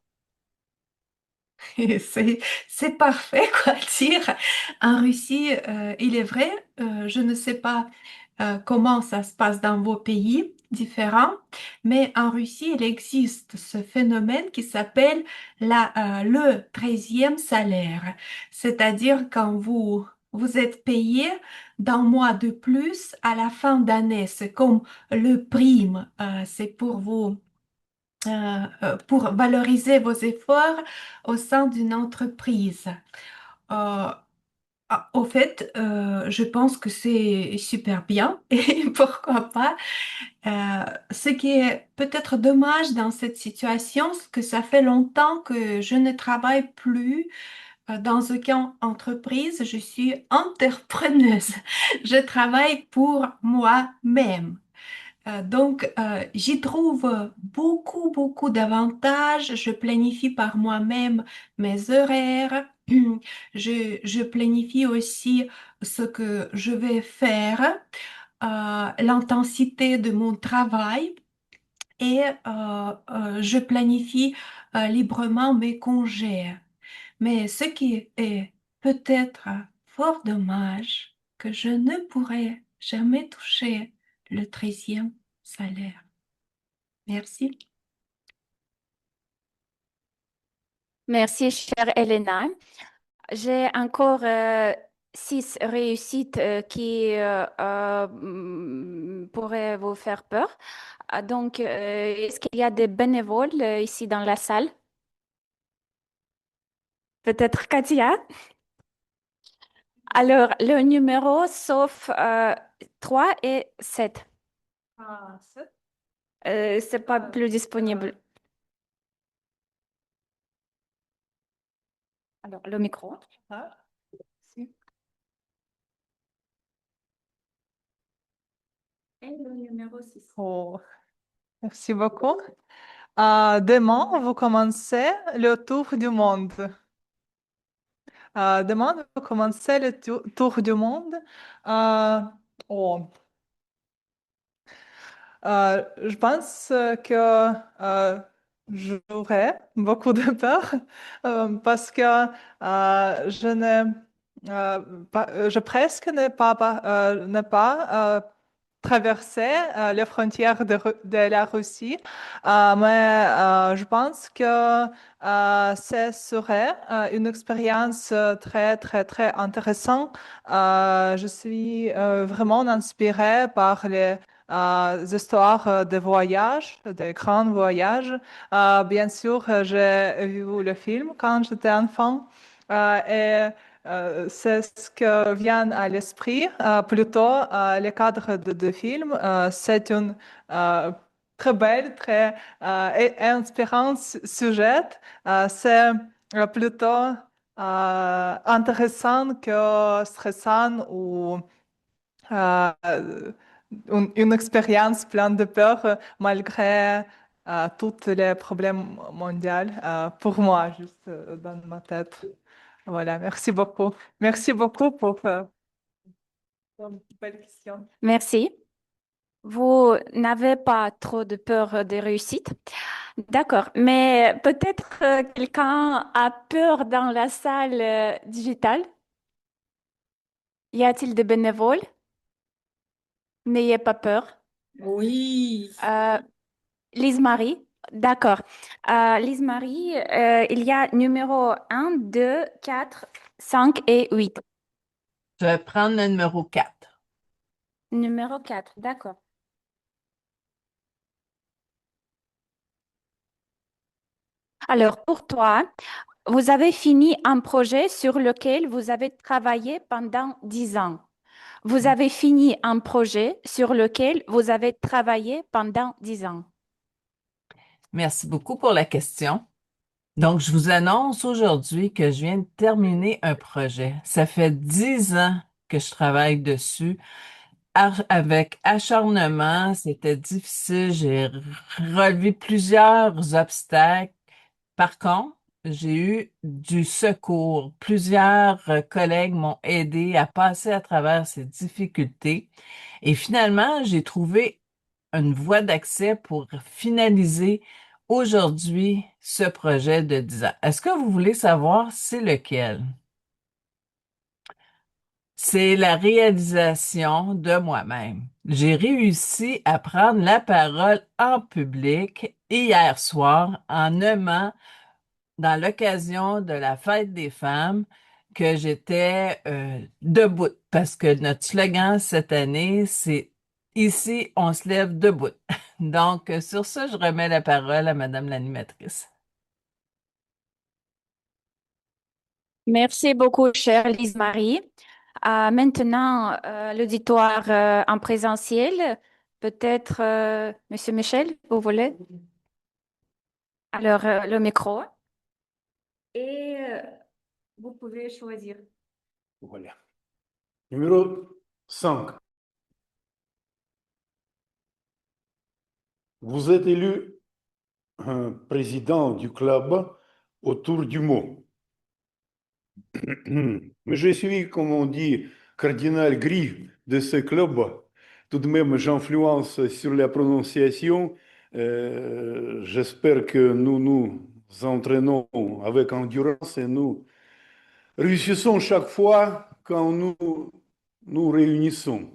C'est, c'est parfait, quoi dire. En Russie, il est vrai, je ne sais pas comment ça se passe dans vos pays différents, mais en Russie, il existe ce phénomène qui s'appelle le 13e salaire. C'est-à-dire quand vous êtes payé d'un mois de plus à la fin d'année. C'est comme le prime, c'est pour valoriser vos efforts au sein d'une entreprise. Euh, Au fait, je pense que c'est super bien et pourquoi pas. Ce qui est peut-être dommage dans cette situation, c'est que ça fait longtemps que je ne travaille plus dans aucune entreprise. Je suis entrepreneuse. Je travaille pour moi-même. Donc, j'y trouve beaucoup, beaucoup d'avantages. Je planifie par moi-même mes horaires. Je planifie aussi ce que je vais faire, l'intensité de mon travail et je planifie librement mes congés. Mais ce qui est peut-être fort dommage, que je ne pourrai jamais toucher le 13e salaire. Merci. Merci, chère Elena. J'ai encore 6 réussites qui pourraient vous faire peur. Donc, est-ce qu'il y a des bénévoles ici dans la salle? Peut-être Katia? Alors, le numéro sauf 3 et 7. Ah, c'est- C'est pas plus disponible. Alors, le micro. ah, si. Et le numéro 6. Oh, merci beaucoup. Demain, vous commencez le tour du monde. Demain, vous commencez le tour du monde. Euh, oh, Je pense que j'aurais beaucoup de peur parce que je ne je presque n'ai pas traversé les frontières de la Russie, mais je pense que ce serait une expérience très, très, très intéressante. Je suis vraiment inspirée par les histoires de voyage, de grands voyages. Bien sûr, j'ai vu le film quand j'étais enfant et c'est ce que vient à l'esprit. Plutôt, le cadre de film, c'est une très belle, très inspirant sujet. C'est plutôt intéressant que stressant ou euh, une expérience pleine de peur malgré tous les problèmes mondiaux pour moi, juste dans ma tête. Voilà, merci beaucoup. Merci beaucoup pour une belle question. Merci. Vous n'avez pas trop de peur des réussites. D'accord, mais peut-être quelqu'un a peur dans la salle digitale. Y a-t-il des bénévoles? N'ayez pas peur. Oui. Lise-Marie, d'accord. Lise-Marie, il y a numéro 1, 2, 4, 5 et 8. Je vais prendre le numéro 4. Numéro 4, d'accord. Alors, pour toi, vous avez fini un projet sur lequel vous avez travaillé pendant 10 ans. Vous avez fini un projet sur lequel vous avez travaillé pendant 10 ans. Merci beaucoup pour la question. Donc, je vous annonce aujourd'hui que je viens de terminer un projet. Ça fait 10 ans que je travaille dessus avec acharnement. C'était difficile. J'ai relevé plusieurs obstacles. Par contre, j'ai eu du secours. Plusieurs collègues m'ont aidé à passer à travers ces difficultés. Et finalement, j'ai trouvé une voie d'accès pour finaliser aujourd'hui ce projet de 10 ans. Est-ce que vous voulez savoir c'est lequel? C'est la réalisation de moi-même. J'ai réussi à prendre la parole en public hier soir en nommant dans l'occasion de la fête des femmes que j'étais debout parce que notre slogan cette année, c'est Ici, on se lève debout. Donc, sur ça, je remets la parole à Madame l'animatrice. Merci beaucoup, chère Lise-Marie. Maintenant, l'auditoire en présentiel. Peut-être, Monsieur Michel, vous voulez? Alors, le micro. Et vous pouvez choisir. Voilà. Numéro 5. Vous êtes élu président du club autour du mot. Mais je suis, comme on dit, cardinal gris de ce club. Tout de même, j'influence sur la prononciation. J'espère que nous nous entraînons avec endurance et nous réussissons chaque fois quand nous nous réunissons.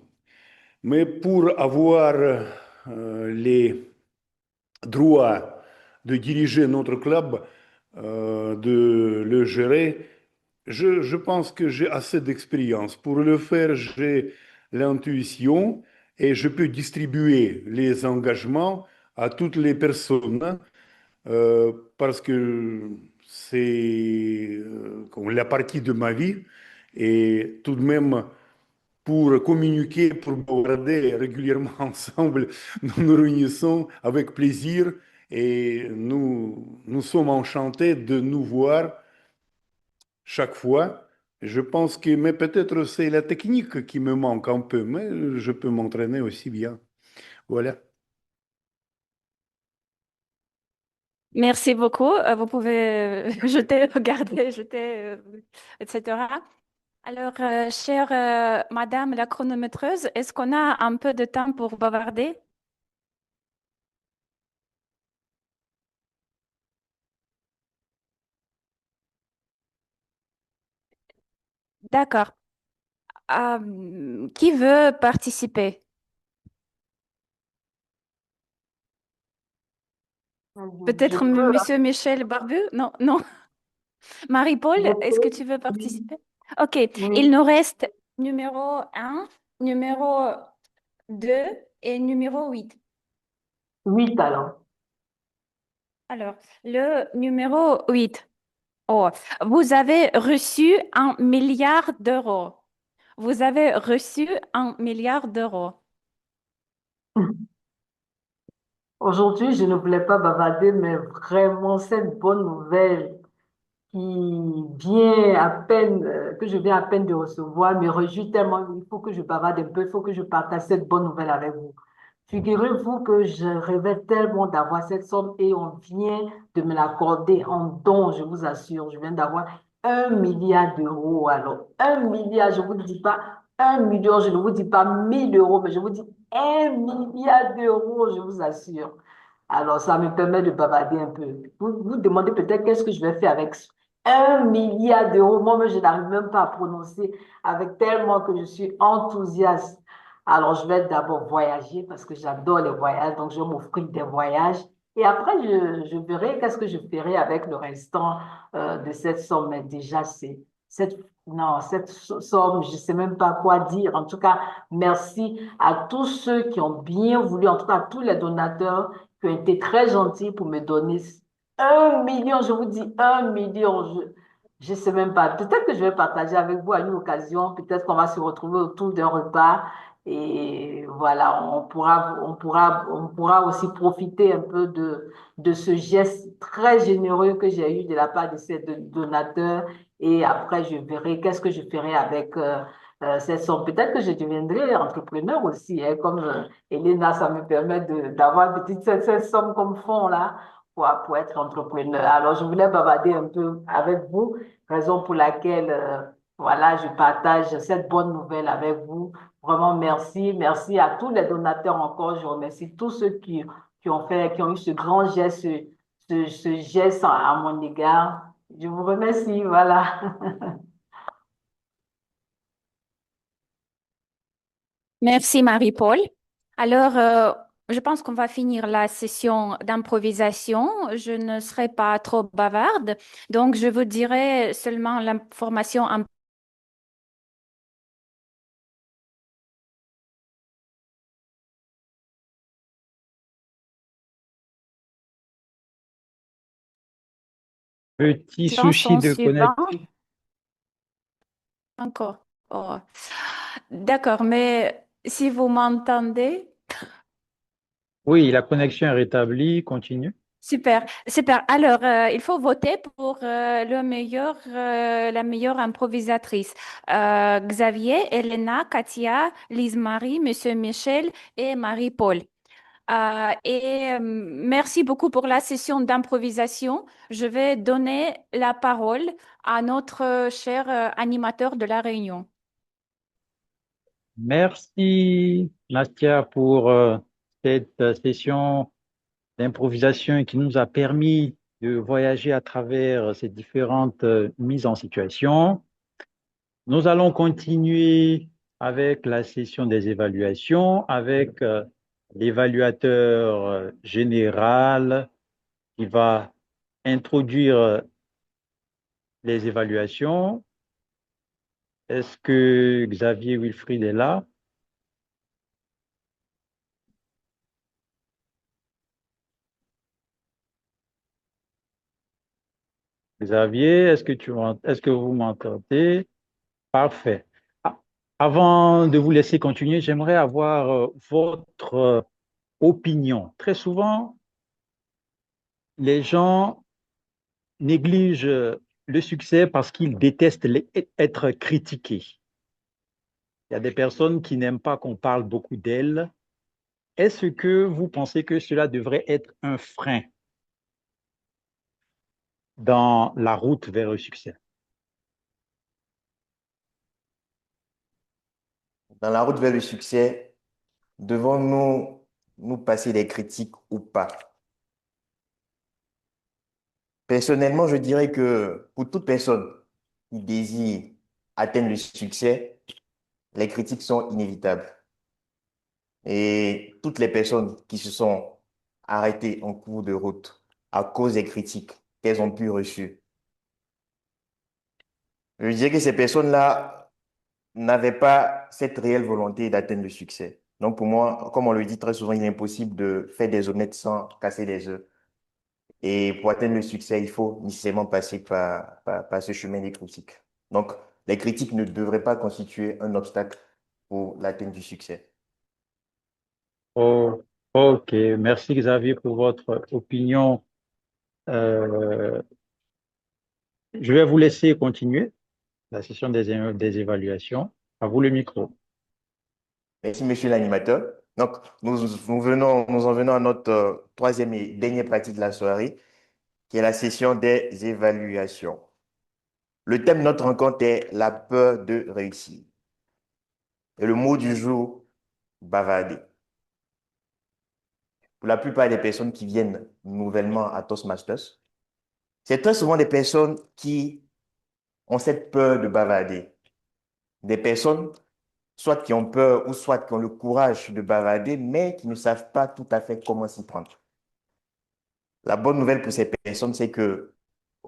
Mais pour avoir les droits de diriger notre club, de le gérer, je pense que j'ai assez d'expérience. Pour le faire, j'ai l'intuition et je peux distribuer les engagements à toutes les personnes parce que c'est comme la partie de ma vie et tout de même pour communiquer, pour bavarder régulièrement ensemble, nous nous réunissons avec plaisir et nous sommes enchantés de nous voir chaque fois. Je pense que, mais peut-être c'est la technique qui me manque un peu, mais je peux m'entraîner aussi bien. Voilà. Merci beaucoup. Vous pouvez jeter, regarder, jeter, etc. Alors, chère Madame la chronométreuse, est-ce qu'on a un peu de temps pour bavarder? D'accord. Qui veut participer? Je Peut-être peux, Monsieur Michel Barbu? Non, non. Marie-Paul, je est-ce que peux, tu veux oui, participer? OK. Il oui, nous reste numéro un, numéro 2 et numéro 8. 8 alors. Alors, le numéro 8. Oh, vous avez reçu 1 milliard d'euros. Vous avez reçu 1 milliard d'euros. Aujourd'hui, je ne voulais pas bavarder, mais vraiment, cette bonne nouvelle qui vient à peine, que je viens à peine de recevoir, me réjouit tellement. Il faut que je bavarde un peu, il faut que je partage cette bonne nouvelle avec vous. Figurez-vous que je rêvais tellement d'avoir cette somme et on vient de me l'accorder en don, je vous assure. Je viens d'avoir 1 milliard d'euros. Alors, 1 milliard, je ne vous dis pas 1 million, je ne vous dis pas 1000 euros, mais je vous dis 1 milliard d'euros, je vous assure. Alors, ça me permet de bavarder un peu. Vous vous demandez peut-être qu'est-ce que je vais faire avec 1 milliard d'euros. Moi, je n'arrive même pas à prononcer avec tellement que je suis enthousiaste. Alors, je vais d'abord voyager parce que j'adore les voyages. Donc, je vais m'offrir des voyages. Et après, je verrai qu'est-ce que je ferai avec le restant de cette somme. Mais déjà, cette, non, cette somme, je ne sais même pas quoi dire. En tout cas, merci à tous ceux qui ont bien voulu, en tout cas, à tous les donateurs qui ont été très gentils pour me donner 1 million. Je vous dis 1 million. Je ne sais même pas. Peut-être que je vais partager avec vous à une occasion. Peut-être qu'on va se retrouver autour d'un repas. Et voilà, on pourra aussi profiter un peu de ce geste très généreux que j'ai eu de la part de ces donateurs. Et après, je verrai qu'est-ce que je ferai avec cette somme. Peut-être que je deviendrai entrepreneur aussi, hein, comme Elena, ça me permet d'avoir cette somme comme fonds là pour être entrepreneur. Alors, je voulais bavarder un peu avec vous, raison pour laquelle voilà, je partage cette bonne nouvelle avec vous. Vraiment, merci. Merci à tous les donateurs encore. Je remercie tous ceux qui ont eu ce grand geste, ce geste à mon égard. Je vous remercie. Voilà. Merci Marie-Paul. Alors, je pense qu'on va finir la session d'improvisation. Je ne serai pas trop bavarde, donc je vous dirai seulement l'information un Petit peu souci son de suivant. connexion. Encore. Oh. D'accord, mais si vous m'entendez, Oui, la connexion est rétablie. Continue. super, super. Alors, il faut voter pour la meilleure improvisatrice. Xavier, Elena, Katia, Lise-Marie, Monsieur Michel et Marie-Paul. Merci beaucoup pour la session d'improvisation. Je vais donner la parole à notre cher animateur de la réunion. Merci, Nastia, pour cette session d'improvisation qui nous a permis de voyager à travers ces différentes mises en situation. Nous allons continuer avec la session des évaluations, avec l'évaluateur général qui va introduire les évaluations. Est-ce que Xavier Wilfried est là? Xavier, est-ce que vous m'entendez? Parfait. Ah, avant de vous laisser continuer, j'aimerais avoir votre opinion. Très souvent, les gens négligent le succès parce qu'ils détestent être critiqués. Il y a des personnes qui n'aiment pas qu'on parle beaucoup d'elles. Est-ce que vous pensez que cela devrait être un frein dans la route vers le succès? Dans la route vers le succès, devons-nous nous passer des critiques ou pas? Personnellement, je dirais que pour toute personne qui désire atteindre le succès, les critiques sont inévitables. Et toutes les personnes qui se sont arrêtées en cours de route à cause des critiques qu'elles ont pu reçues, je dirais que ces personnes-là n'avaient pas cette réelle volonté d'atteindre le succès. Donc pour moi, comme on le dit très souvent, il est impossible de faire des omelettes sans casser des œufs. Et pour atteindre le succès, il faut nécessairement passer par ce chemin des critiques. Donc, les critiques ne devraient pas constituer un obstacle pour l'atteinte du succès. Oh, ok, merci Xavier pour votre opinion. Euh, je vais vous laisser continuer la session des évaluations. À vous le micro. Merci, monsieur l'animateur. Donc, nous en venons à notre troisième et dernière partie de la soirée, qui est la session des évaluations. Le thème de notre rencontre est la peur de réussir. Et le mot du jour, bavarder. Pour la plupart des personnes qui viennent nouvellement à Toastmasters, c'est très souvent des personnes qui ont cette peur de bavarder. Des personnes, soit qui ont peur ou soit qui ont le courage de bavarder, mais qui ne savent pas tout à fait comment s'y prendre. La bonne nouvelle pour ces personnes, c'est que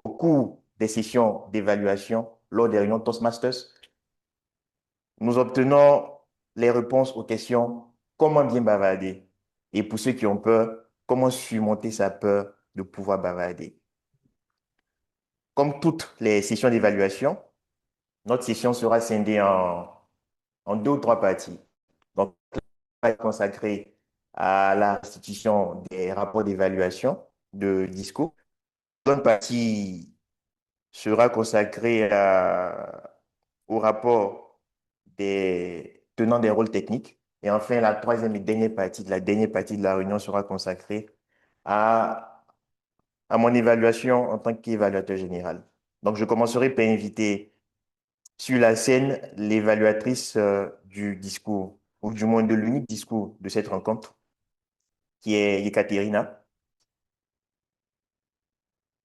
au cours des sessions d'évaluation, lors des réunions Toastmasters, nous obtenons les réponses aux questions comment bien bavarder. Et pour ceux qui ont peur, comment surmonter sa peur de pouvoir bavarder. Comme toutes les sessions d'évaluation, notre session sera scindée en deux ou trois parties. Donc, la partie consacrée à la restitution des rapports d'évaluation de discours. La seconde partie sera consacrée au rapport des tenants des rôles techniques. Et enfin, la troisième et dernière partie de la réunion sera consacrée à, à mon évaluation en tant qu'évaluateur général. Donc, je commencerai par inviter sur la scène l'évaluatrice du discours, ou du moins de l'unique discours de cette rencontre, qui est Ekaterina.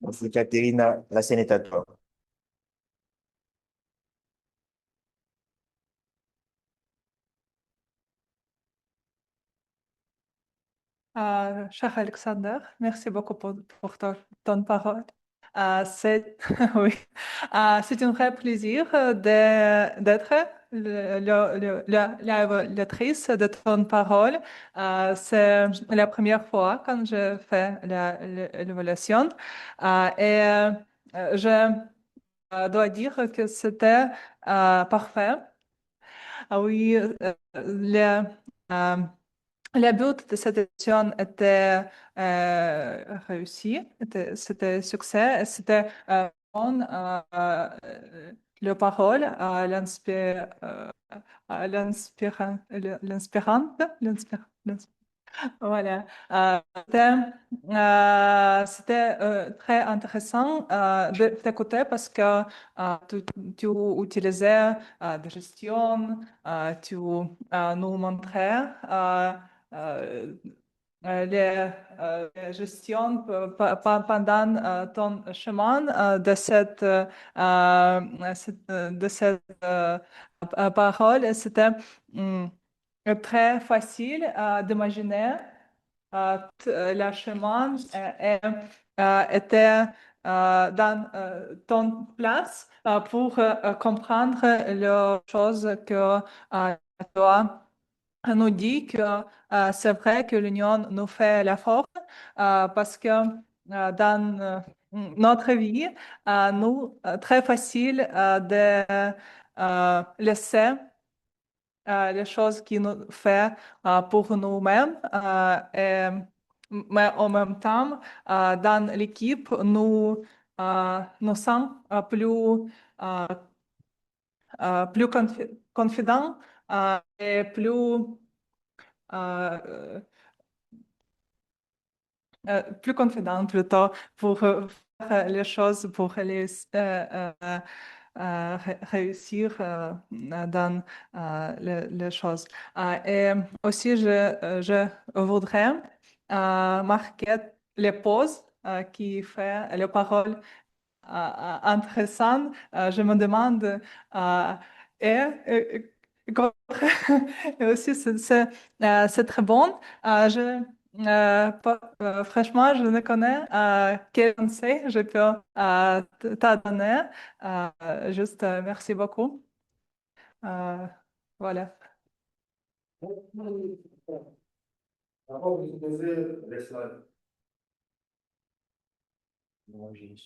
Donc, Ekaterina, la scène est à toi. Cher Alexander, merci beaucoup pour ton parole. C'est oui, c'est un vrai plaisir d'être l'évaluatrice de ton parole. C'est la première fois quand je fais l'évaluation. Je dois dire que c'était parfait. Oui, euh, le but de cette édition était réussi, c'était succès, et c'était bon, la parole à l'inspirante, voilà. C'était très intéressant de t'écouter parce que tu utilisais de gestion, tu nous montrais euh, les gestions pendant ton chemin de cette parole. C'était très facile d'imaginer la chemin était dans ton place pour comprendre les choses que toi nous dit que c'est vrai que l'Union nous fait l'effort parce que dans notre vie, nous, très facile de laisser les choses qui nous fait pour nous-mêmes. Mais en même temps, dans l'équipe, nous sommes euh, plus confidents et plus confidents plutôt pour faire les choses, pour les réussir dans les choses. Et aussi, je voudrais marquer les pauses qui fait les paroles intéressant. Je me demande, et, et aussi c'est très bon. Franchement, je ne connais quel conseil je peux te donner. Juste merci beaucoup. Voilà.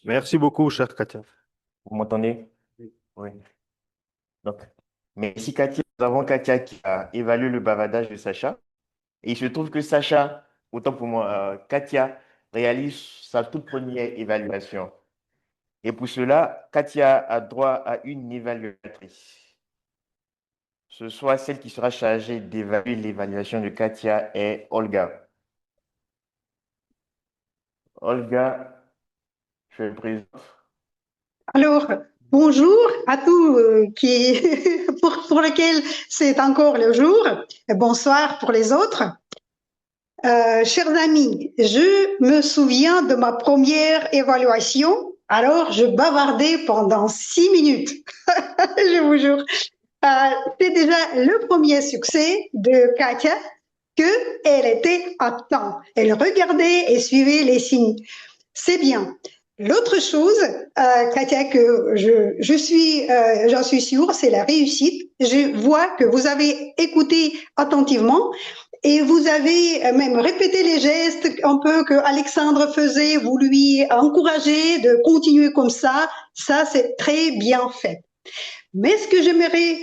Merci beaucoup, cher Katia. Vous m'entendez? Oui. Donc, merci Katia. Nous avons Katia qui a évalué le bavardage de Sacha. Et il se trouve que Sacha, autant pour moi, Katia réalise sa toute première évaluation. Et pour cela, Katia a droit à une évaluatrice. Ce soir, celle qui sera chargée d'évaluer l'évaluation de Katia est Olga. Olga, je te présente. Alors, bonjour à tous pour lesquels c'est encore le jour, et bonsoir pour les autres. Chers amis, je me souviens de ma première évaluation, alors je bavardais pendant 6 minutes, je vous jure. C'est déjà le premier succès de Katia, qu'elle était à temps. Elle regardait et suivait les signes. C'est bien. L'autre chose, Katia, que j'en suis sûre, c'est la réussite. Je vois que vous avez écouté attentivement et vous avez même répété les gestes un peu que Alexandre faisait. Vous lui encouragez de continuer comme ça. Ça, c'est très bien fait. Mais ce que j'aimerais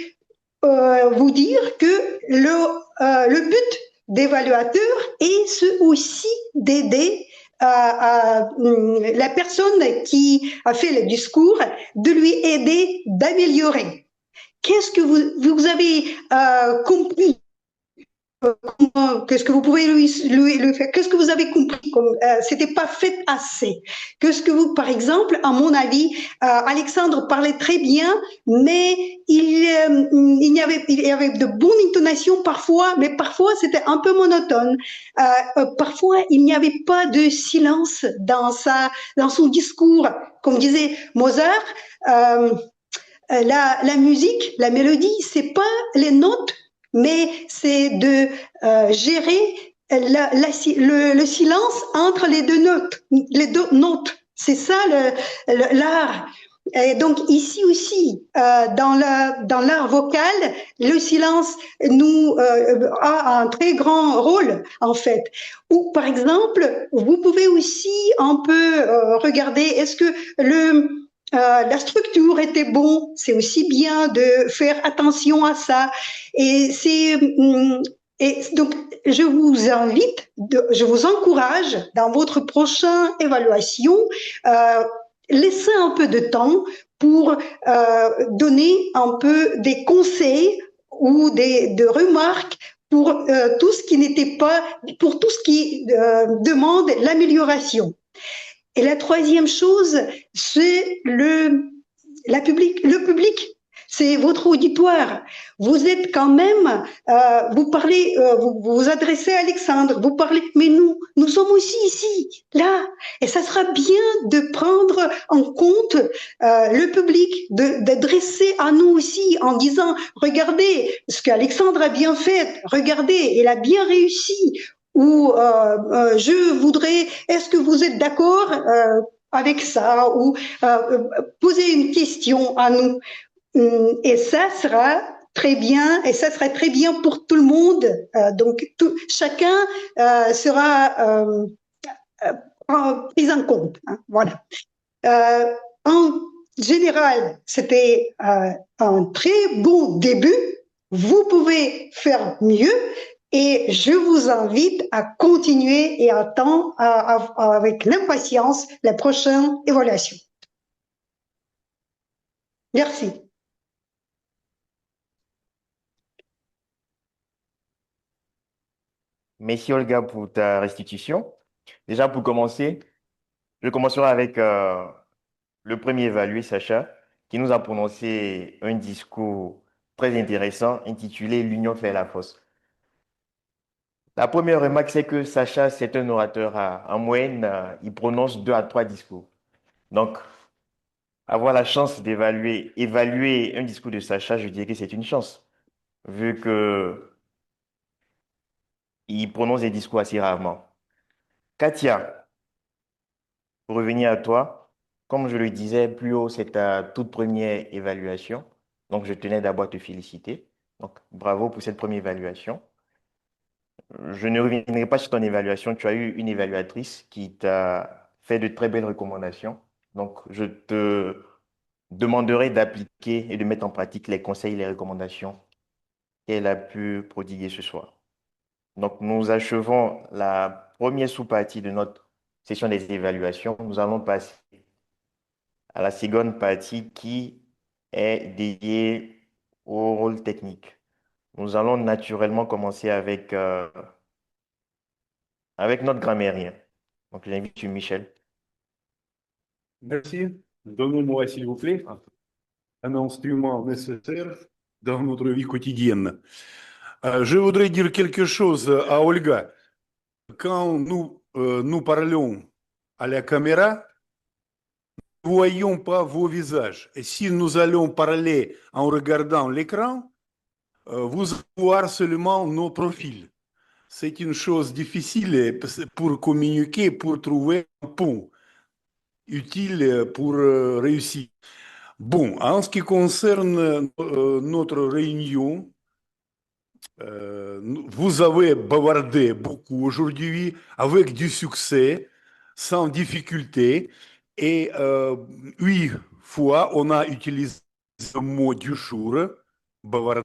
vous dire que le but d'évaluateur est ce aussi d'aider la personne qui a fait le discours, de lui aider d'améliorer. Qu'est-ce que vous avez compris? Qu'est-ce que vous pouvez lui faire? Qu'est-ce que vous avez compris comme c'était pas fait assez? Qu'est-ce que vous, par exemple, à mon avis, Alexandre parlait très bien, mais il y avait de bonnes intonations parfois, mais parfois c'était un peu monotone. Parfois il n'y avait pas de silence dans son discours, comme disait Mozart. La musique, la mélodie, c'est pas les notes, mais c'est de gérer le silence entre les deux notes. C'est ça l'art. Et donc ici aussi, dans l'art vocal, le silence a un très grand rôle en fait. Ou par exemple, vous pouvez aussi un peu regarder, est-ce que la structure était bon, c'est aussi bien de faire attention à ça. Et donc, je vous invite, je vous encourage dans votre prochaine évaluation, laissez un peu de temps pour donner un peu des conseils ou de remarques pour tout ce qui n'était pas, pour tout ce qui demande l'amélioration. Et la troisième chose, c'est le public. C'est votre auditoire. Vous êtes quand même, vous parlez, vous adressez à Alexandre, vous parlez, mais nous sommes aussi ici, là. Et ça sera bien de prendre en compte le public, d'adresser à nous aussi en disant, regardez ce qu'Alexandre a bien fait, regardez, il a bien réussi. Ou je voudrais, est-ce que vous êtes d'accord avec ça? Ou poser une question à nous. Et ça sera très bien, et ça sera très bien pour tout le monde. Donc chacun sera pris en compte. Hein, voilà. En général, c'était un très bon début. Vous pouvez faire mieux. Et je vous invite à continuer et à attendre avec l'impatience la prochaine évaluation. Merci. Merci Olga pour ta restitution. Déjà pour commencer, je commencerai avec le premier évalué, Sacha, qui nous a prononcé un discours très intéressant intitulé «L'union fait la force». La première remarque, c'est que Sacha, c'est un orateur en moyenne, il prononce 2 à 3 discours. Donc, avoir la chance évaluer un discours de Sacha, je dirais que c'est une chance, vu que il prononce des discours assez rarement. Katia, pour revenir à toi, comme je le disais plus haut, c'est ta toute première évaluation. Donc, je tenais d'abord à te féliciter. Donc, bravo pour cette première évaluation. Je ne reviendrai pas sur ton évaluation. Tu as eu une évaluatrice qui t'a fait de très belles recommandations. Donc, je te demanderai d'appliquer et de mettre en pratique les conseils et les recommandations qu'elle a pu prodiguer ce soir. Donc, nous achevons la première sous-partie de notre session des évaluations. Nous allons passer à la seconde partie qui est dédiée au rôle technique. Nous allons naturellement commencer avec notre grammairien. Donc, j'invite M. Michel. Merci. Donnez-moi, s'il vous plaît, un instrument nécessaire dans notre vie quotidienne. Je voudrais dire quelque chose à Olga. Quand nous parlons à la caméra, nous ne voyons pas vos visages. Et si nous allons parler en regardant l'écran, vous allez voir seulement nos profils. C'est une chose difficile pour communiquer, pour trouver un pont utile pour réussir. Bon, en ce qui concerne notre réunion, vous avez bavardé beaucoup aujourd'hui avec du succès, sans difficulté. Et 8 fois, on a utilisé le mot du jour, bavarder.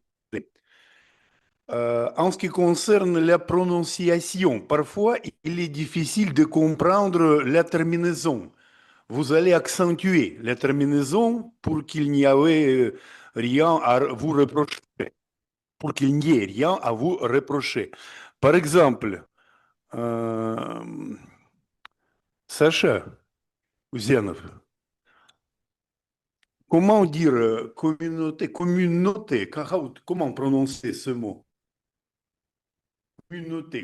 En ce qui concerne la prononciation, parfois il est difficile de comprendre la terminaison. Vous allez accentuer la terminaison pour qu'il n'y ait rien à vous reprocher. Pour qu'il n'y ait rien à vous reprocher. Par exemple, Sacha Zenov, comment dire communauté, comment prononcer ce mot?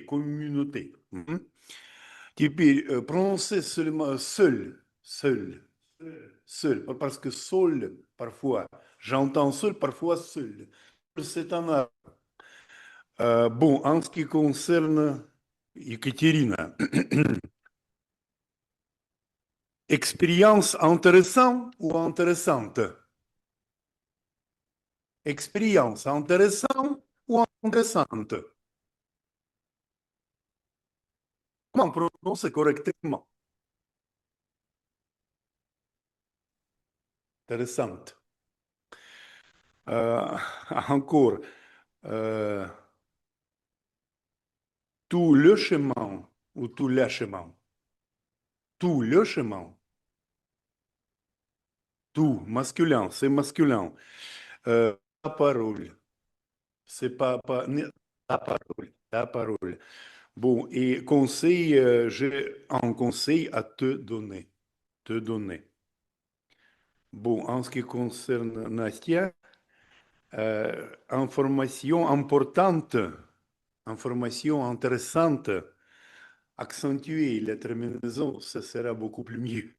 Communauté. Теперь prononcer seulement seul, parce que seul, parfois, j'entends seul, parfois seul. C'est un art. Bon, en ce qui concerne Екатерина, expérience intéressante ou intéressante? Expérience intéressante ou intéressante? Comment prononcer correctement? Intéressante. Encore, tout le chemin ou tout le chemin? Tout le chemin. Tout, masculin, c'est masculin. La parole, c'est pas la parole. Bon, et conseil, j'ai un conseil à te donner. Te donner. Bon, en ce qui concerne Nastia, information importante, information intéressante, accentuer la terminaison, ça sera beaucoup plus mieux.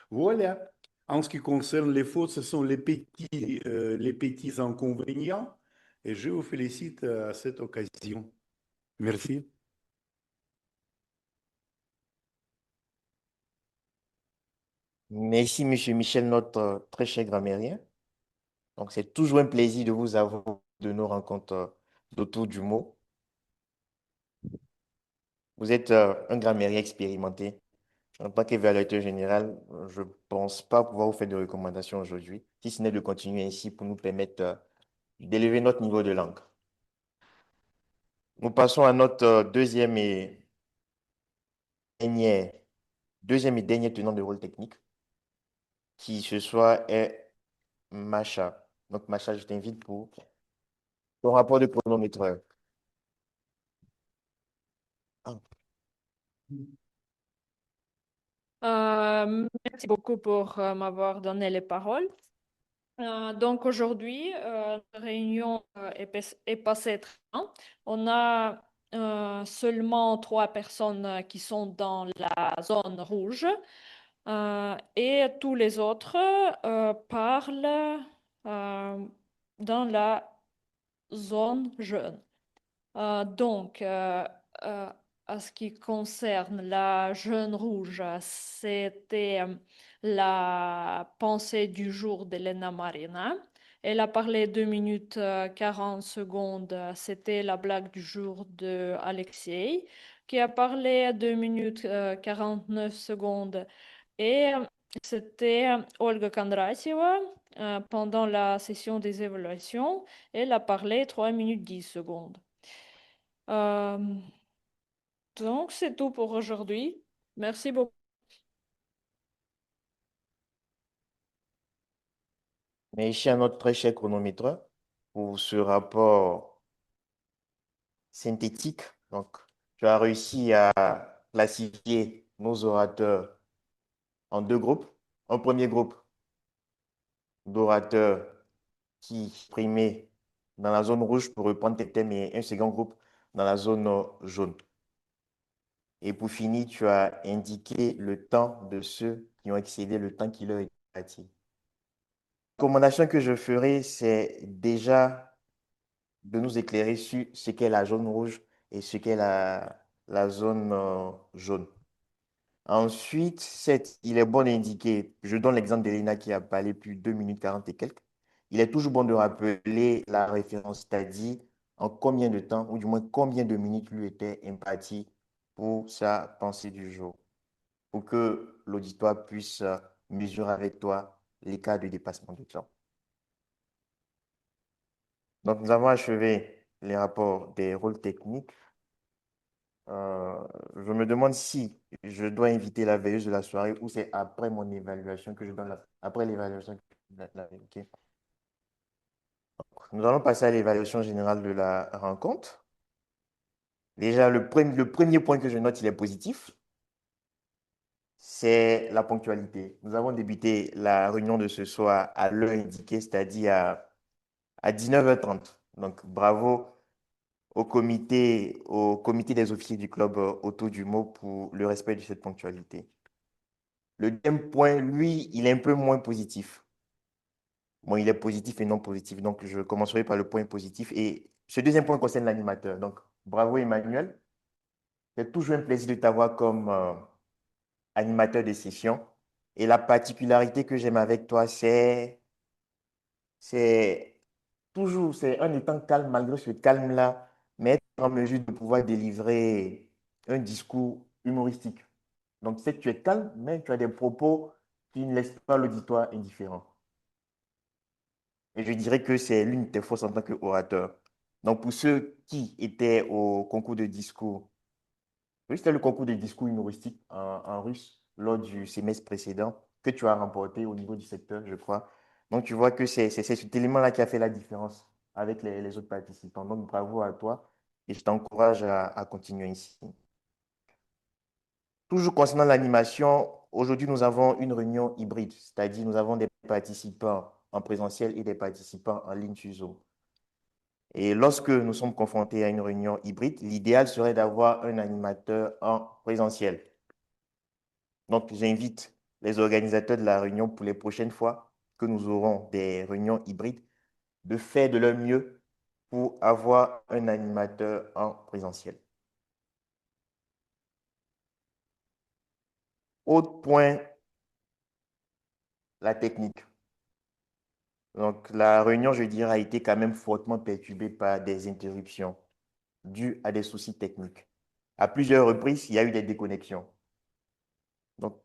Voilà. En ce qui concerne les fautes, ce sont les petits inconvénients. Et je vous félicite à cette occasion. Merci. Merci, M. Michel, notre très cher grammairien. Donc, c'est toujours un plaisir de vous avoir de nos rencontres d'autour du mot. Vous êtes un grammairien expérimenté. En tant qu'évaluateur général, je ne pense pas pouvoir vous faire de recommandations aujourd'hui, si ce n'est de continuer ainsi pour nous permettre d'élever notre niveau de langue. Nous passons à notre deuxième et dernier tenant de rôle technique, qui ce soir est Macha. Donc, Macha, je t'invite pour ton rapport de chronomètre. Merci beaucoup pour m'avoir donné les paroles. Donc aujourd'hui, la réunion est passée très bien. On a seulement 3 personnes qui sont dans la zone rouge et tous les autres parlent dans la zone jaune. Donc, à ce qui concerne la jeune rouge, c'était la pensée du jour d'Elena Marina. Elle a parlé 2 minutes 40 secondes. C'était la blague du jour de Alexei, qui a parlé 2 minutes 49 secondes. Et c'était Olga Kondratieva pendant la session des évaluations. Elle a parlé 3 minutes 10 secondes. Euh, donc, c'est tout pour aujourd'hui. Merci beaucoup. Mais ici, à notre très cher chronomètre, pour ce rapport synthétique, donc, tu as réussi à classifier nos orateurs en deux groupes. Un premier groupe d'orateurs qui exprimaient dans la zone rouge pour reprendre tes thèmes et un second groupe dans la zone jaune. Et pour finir, tu as indiqué le temps de ceux qui ont excédé le temps qui leur est imparti. La recommandation que je ferai, c'est déjà de nous éclairer sur ce qu'est la zone rouge et ce qu'est la zone jaune. Ensuite, il est bon d'indiquer, je donne l'exemple d'Elena qui a parlé plus de 2 minutes 40 et quelques. Il est toujours bon de rappeler la référence, c'est-à-dire en combien de temps, ou du moins combien de minutes lui était imparti pour sa pensée du jour, pour que l'auditoire puisse mesurer avec toi les cas de dépassement de temps. Donc, nous avons achevé les rapports des rôles techniques. Je me demande si je dois inviter la veilleuse de la soirée ou c'est après mon évaluation que je donne après l'évaluation. Ok. Nous allons passer à l'évaluation générale de la rencontre. Déjà, le premier point que je note, il est positif. C'est la ponctualité. Nous avons débuté la réunion de ce soir à l'heure indiquée, c'est-à-dire à 19h30. Donc, bravo au comité des officiers du club Auto du Mot pour le respect de cette ponctualité. Le deuxième point, lui, il est un peu moins positif. Bon, il est positif et non positif. Donc, je commencerai par le point positif. Et ce deuxième point concerne l'animateur. Donc, bravo Emmanuel. C'est toujours un plaisir de t'avoir comme animateur de session. Et la particularité que j'aime avec toi, c'est toujours, c'est un étant calme malgré ce calme-là, mais être en mesure de pouvoir délivrer un discours humoristique. Donc, c'est que tu es calme, mais tu as des propos qui ne laissent pas l'auditoire indifférent. Et je dirais que c'est l'une de tes forces en tant qu'orateur. Donc, pour ceux qui étaient au concours de discours, oui, c'était le concours de discours humoristique en russe lors du semestre précédent que tu as remporté au niveau du secteur, je crois. Donc, tu vois que c'est cet élément-là qui a fait la différence avec les autres participants. Donc, bravo à toi et je t'encourage à continuer ici. Toujours concernant l'animation, aujourd'hui, nous avons une réunion hybride, c'est-à-dire nous avons des participants en présentiel et des participants en ligne sur Zoom. Et lorsque nous sommes confrontés à une réunion hybride, l'idéal serait d'avoir un animateur en présentiel. Donc, j'invite les organisateurs de la réunion pour les prochaines fois que nous aurons des réunions hybrides de faire de leur mieux pour avoir un animateur en présentiel. Autre point, la technique. Donc, la réunion, je dirais, a été quand même fortement perturbée par des interruptions dues à des soucis techniques. À plusieurs reprises, il y a eu des déconnexions. Donc,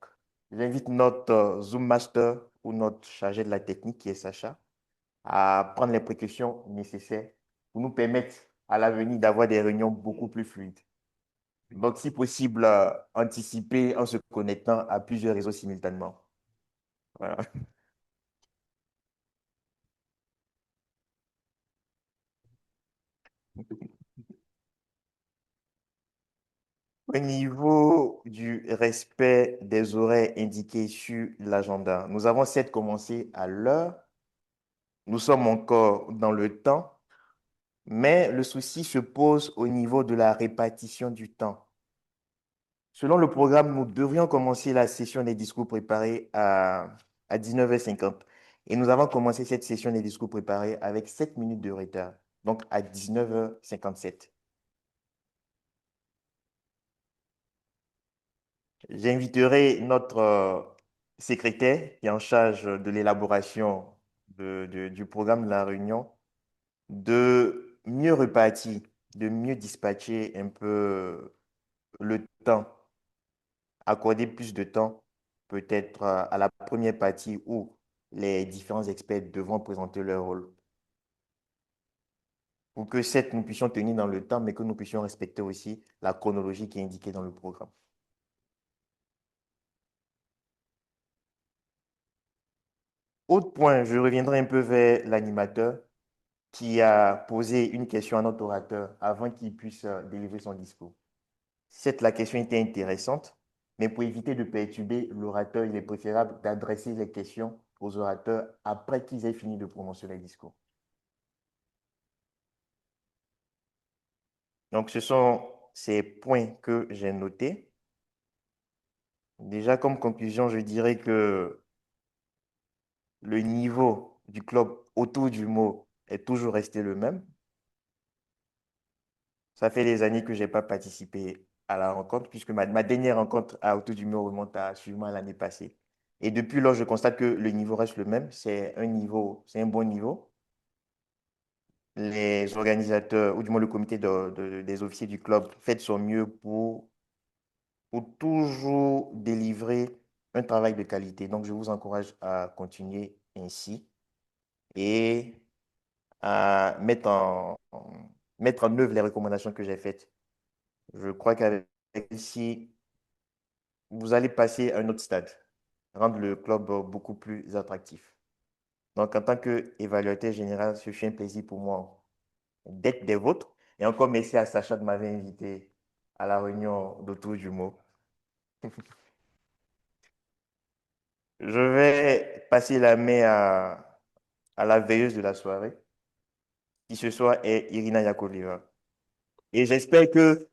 j'invite notre Zoom Master ou notre chargé de la technique, qui est Sacha, à prendre les précautions nécessaires pour nous permettre à l'avenir d'avoir des réunions beaucoup plus fluides. Donc, si possible, anticiper en se connectant à plusieurs réseaux simultanément. Voilà. Au niveau du respect des horaires indiqués sur l'agenda, nous avons certes commencé à l'heure, nous sommes encore dans le temps, mais le souci se pose au niveau de la répartition du temps. Selon le programme, nous devrions commencer la session des discours préparés à 19h50. Et nous avons commencé cette session des discours préparés avec 7 minutes de retard, donc à 19h57. J'inviterai notre secrétaire qui est en charge de l'élaboration du programme de la réunion de mieux repartir, de mieux dispatcher un peu le temps, accorder plus de temps peut-être à la première partie où les différents experts devront présenter leur rôle. Pour que certes, nous puissions tenir dans le temps, mais que nous puissions respecter aussi la chronologie qui est indiquée dans le programme. Autre point, je reviendrai un peu vers l'animateur qui a posé une question à notre orateur avant qu'il puisse délivrer son discours. Certes, la question était intéressante, mais pour éviter de perturber l'orateur, il est préférable d'adresser les questions aux orateurs après qu'ils aient fini de prononcer les discours. Donc, ce sont ces points que j'ai notés. Déjà, comme conclusion, je dirais que le niveau du club autour du mot est toujours resté le même. Ça fait des années que je n'ai pas participé à la rencontre, puisque ma dernière rencontre à autour du mot remonte à sûrement l'année passée. Et depuis lors, je constate que le niveau reste le même. C'est un bon niveau. Les organisateurs, ou du moins le comité des officiers du club, fait de son mieux pour toujours délivrer un travail de qualité. Donc, je vous encourage à continuer ainsi et à mettre en œuvre les recommandations que j'ai faites. Je crois qu'avec ici, vous allez passer à un autre stade, rendre le club beaucoup plus attractif. Donc, en tant qu'évaluateur général, ce fut un plaisir pour moi d'être des vôtres. Et encore merci à Sacha de m'avoir invité à la réunion d'autour du mot. Je vais passer la main à la veilleuse de la soirée, qui ce soir est Irina Yakovleva. Et j'espère que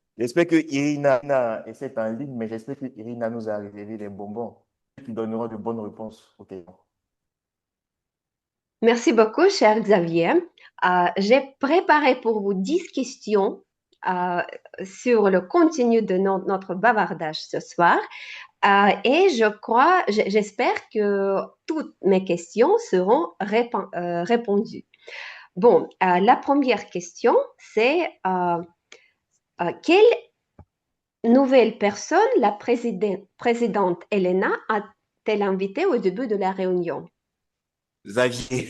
Irina est en ligne, mais j'espère que Irina nous a réservé des bonbons qui donneront de bonnes réponses aux questions. Merci beaucoup, cher Xavier. J'ai préparé pour vous 10 questions sur le contenu de notre bavardage ce soir. Et j'espère que toutes mes questions seront répondues. Bon, la première question, c'est quelle nouvelle personne la présidente Elena a-t-elle invitée au début de la réunion? Xavier.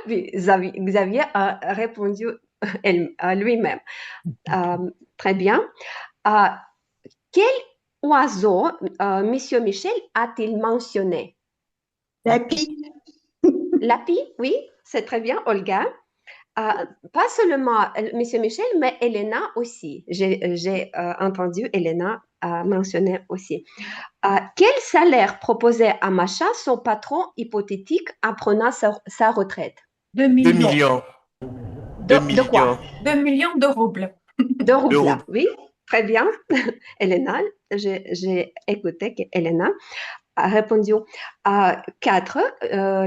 Oui, Xavier a répondu à lui-même. Très bien. Quel oiseau Monsieur Michel a-t-il mentionné? L'api. L'api, oui, c'est très bien, Olga. Pas seulement Monsieur Michel, mais Elena aussi. J'ai entendu Elena mentionner aussi. Quel salaire proposait à Macha son patron hypothétique en prenant sa retraite? 2 2 millions. millions. De quoi? 2 millions de roubles. De roubles, D'euros. oui, très bien. Elena, j'ai écouté qu'Elena a répondu.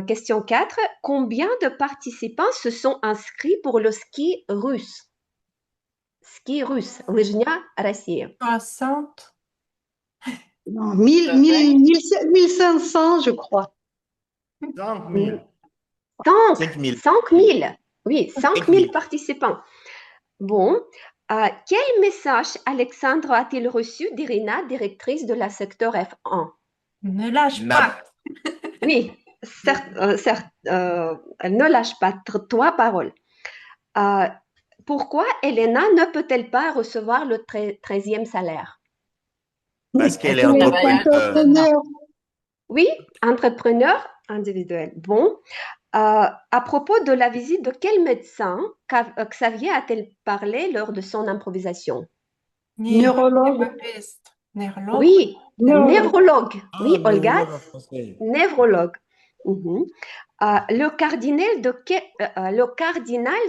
Question 4. Combien de participants se sont inscrits pour le ski russe? Ski russe, Лыжня Россия. 60. Non, 1500, je crois. 5 000. 5 000. 5 000. Oui, 5 5 000 000. participants. Bon. Quel message Alexandre a-t-il reçu d'Irina, directrice de la secteur F1? Ne lâche N'a- pas. Oui, certes, elle ne lâche pas. 3 paroles. Pourquoi Elena ne peut-elle pas recevoir le 13e salaire? Parce qu'elle est Elle est entrepreneur. entrepreneur. Oui, entrepreneur individuel. Bon. À propos de la visite de quel médecin Xavier a-t-elle parlé lors de son improvisation? Neurologue. Névrologue. Oui, Neurologue. névrologue. Oui, Ah, Olga, neurologue en français. névrologue. Mhm. Le cardinal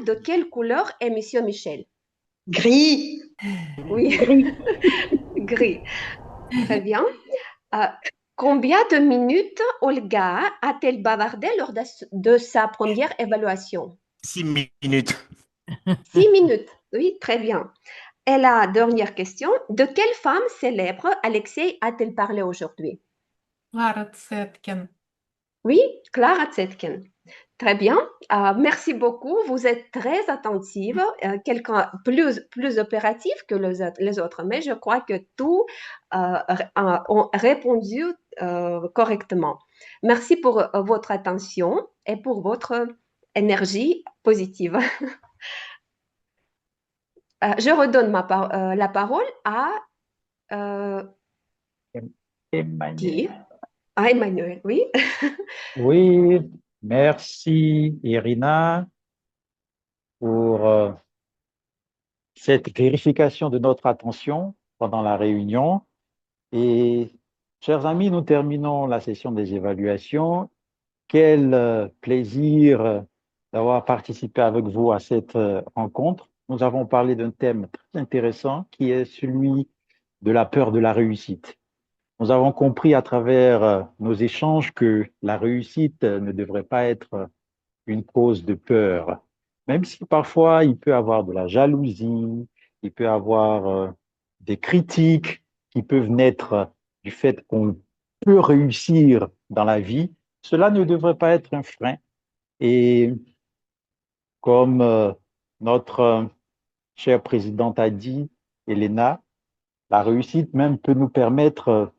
de quelle couleur est Monsieur Michel? Gris. Oui, Gris. gris. Très bien. Euh, Combien de minutes Olga a-t-elle bavardé lors de sa première évaluation? 6 minutes. 6 minutes. Oui, très bien. Et la dernière question, de quelle femme célèbre Alexei a-t-elle parlé aujourd'hui? Clara Tsetkin. Oui, Clara Zetkin. Très bien. Merci beaucoup. Vous êtes très attentive, quelqu'un plus opératif que les autres, mais je crois que tous ont répondu correctement. Merci pour votre attention et pour votre énergie positive. Je redonne la parole à euh, qui? Emmanuel. À Emmanuel, oui. Oui, merci Irina pour cette vérification de notre attention pendant la réunion. Et chers amis, nous terminons la session des évaluations. Quel plaisir d'avoir participé avec vous à cette rencontre. Nous avons parlé d'un thème très intéressant qui est celui de la peur de la réussite. Nous avons compris à travers nos échanges que la réussite ne devrait pas être une cause de peur, même si parfois il peut y avoir de la jalousie, il peut y avoir des critiques qui peuvent naître du fait qu'on peut réussir dans la vie. Cela ne devrait pas être un frein. Et comme notre chère présidente a dit, Elena, la réussite même peut nous permettre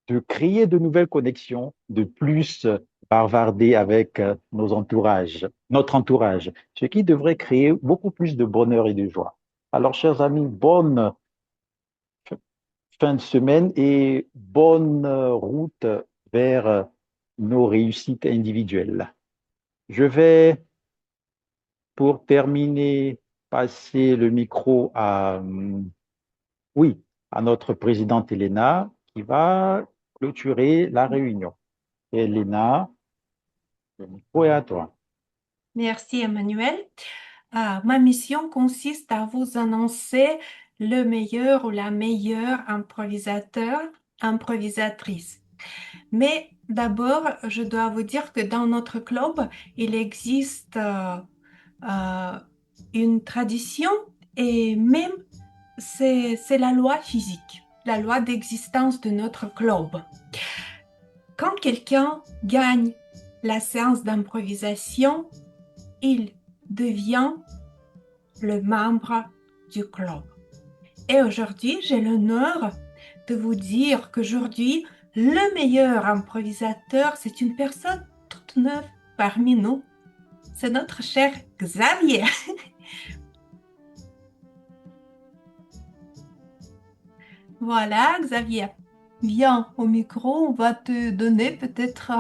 de créer de nouvelles connexions, de plus bavarder avec notre entourage, ce qui devrait créer beaucoup plus de bonheur et de joie. Alors, chers amis, bonne fin de semaine et bonne route vers nos réussites individuelles. Je vais, pour terminer, passer le micro oui, à notre présidente Elena qui va clôturer la réunion. Elena, le micro est à toi. Merci, Emmanuel. Ma mission consiste à vous annoncer le meilleur ou la meilleure improvisateur, improvisatrice. Mais d'abord, je dois vous dire que dans notre club, il existe une tradition et même c'est la loi physique, la loi d'existence de notre club. Quand quelqu'un gagne la séance d'improvisation, il devient le membre du club. Et aujourd'hui, j'ai l'honneur de vous dire qu'aujourd'hui, le meilleur improvisateur, c'est une personne toute neuve parmi nous. C'est notre cher Xavier. Voilà, Xavier. Viens au micro, on va te donner peut-être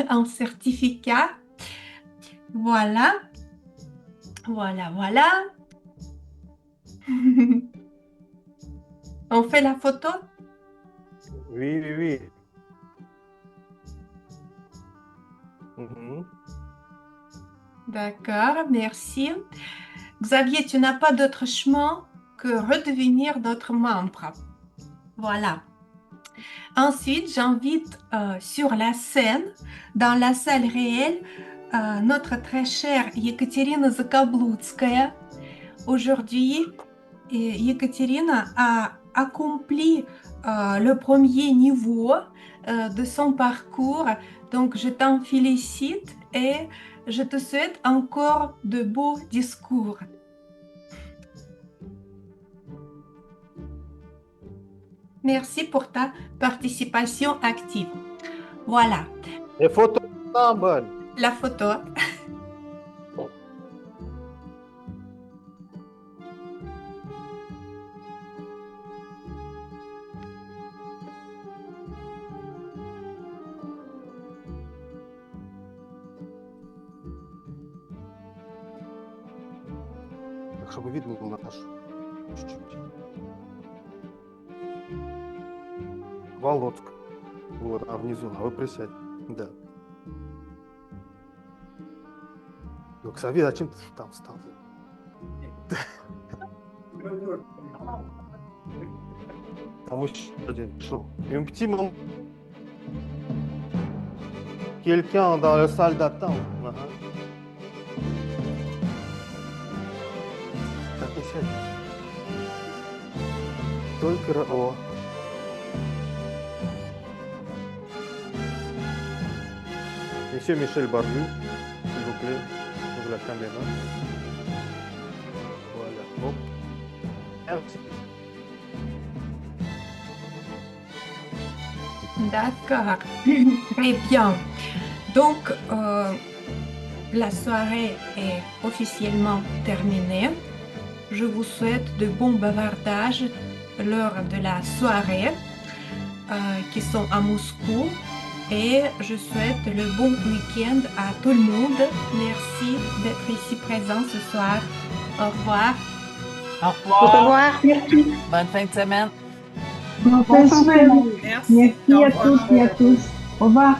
un certificat. Voilà. Voilà, voilà. On fait la photo? Oui, oui, oui. Mhm. D'accord, merci. Xavier, tu n'as pas d'autre chemin que redevenir notre membre. Voilà. Ensuite, j'invite sur la scène, dans la salle réelle, notre très chère Ekaterina Zakabloutskaya. Aujourd'hui, Ekaterina a accompli le premier niveau de son parcours. Donc, je t'en félicite et je te souhaite encore de beaux discours. Merci pour ta participation active. Voilà, Les photos ensemble. la photo. Так, чтобы видно было, Наташа. Чуть-чуть. Володька. Вот, а внизу, а вы присядь. Да. Ну, Ксавье, зачем ты там встал? Un petit moment. Quelqu'un dans la salle d'attente. Только о. Monsieur Michel Barbu, s'il vous plaît, pour la caméra. Voilà. Hop. Merci. D'accord, très bien. Donc, la soirée est officiellement terminée. Je vous souhaite de bons bavardages lors de la soirée qui sont à Moscou et je souhaite le bon week-end à tout le monde. Merci d'être ici présent ce soir. Au revoir. Au Au revoir. revoir. Merci. Bonne fin de semaine. Bonne fin de semaine. Merci. Merci Au à revoir. tous et à tous. Au revoir.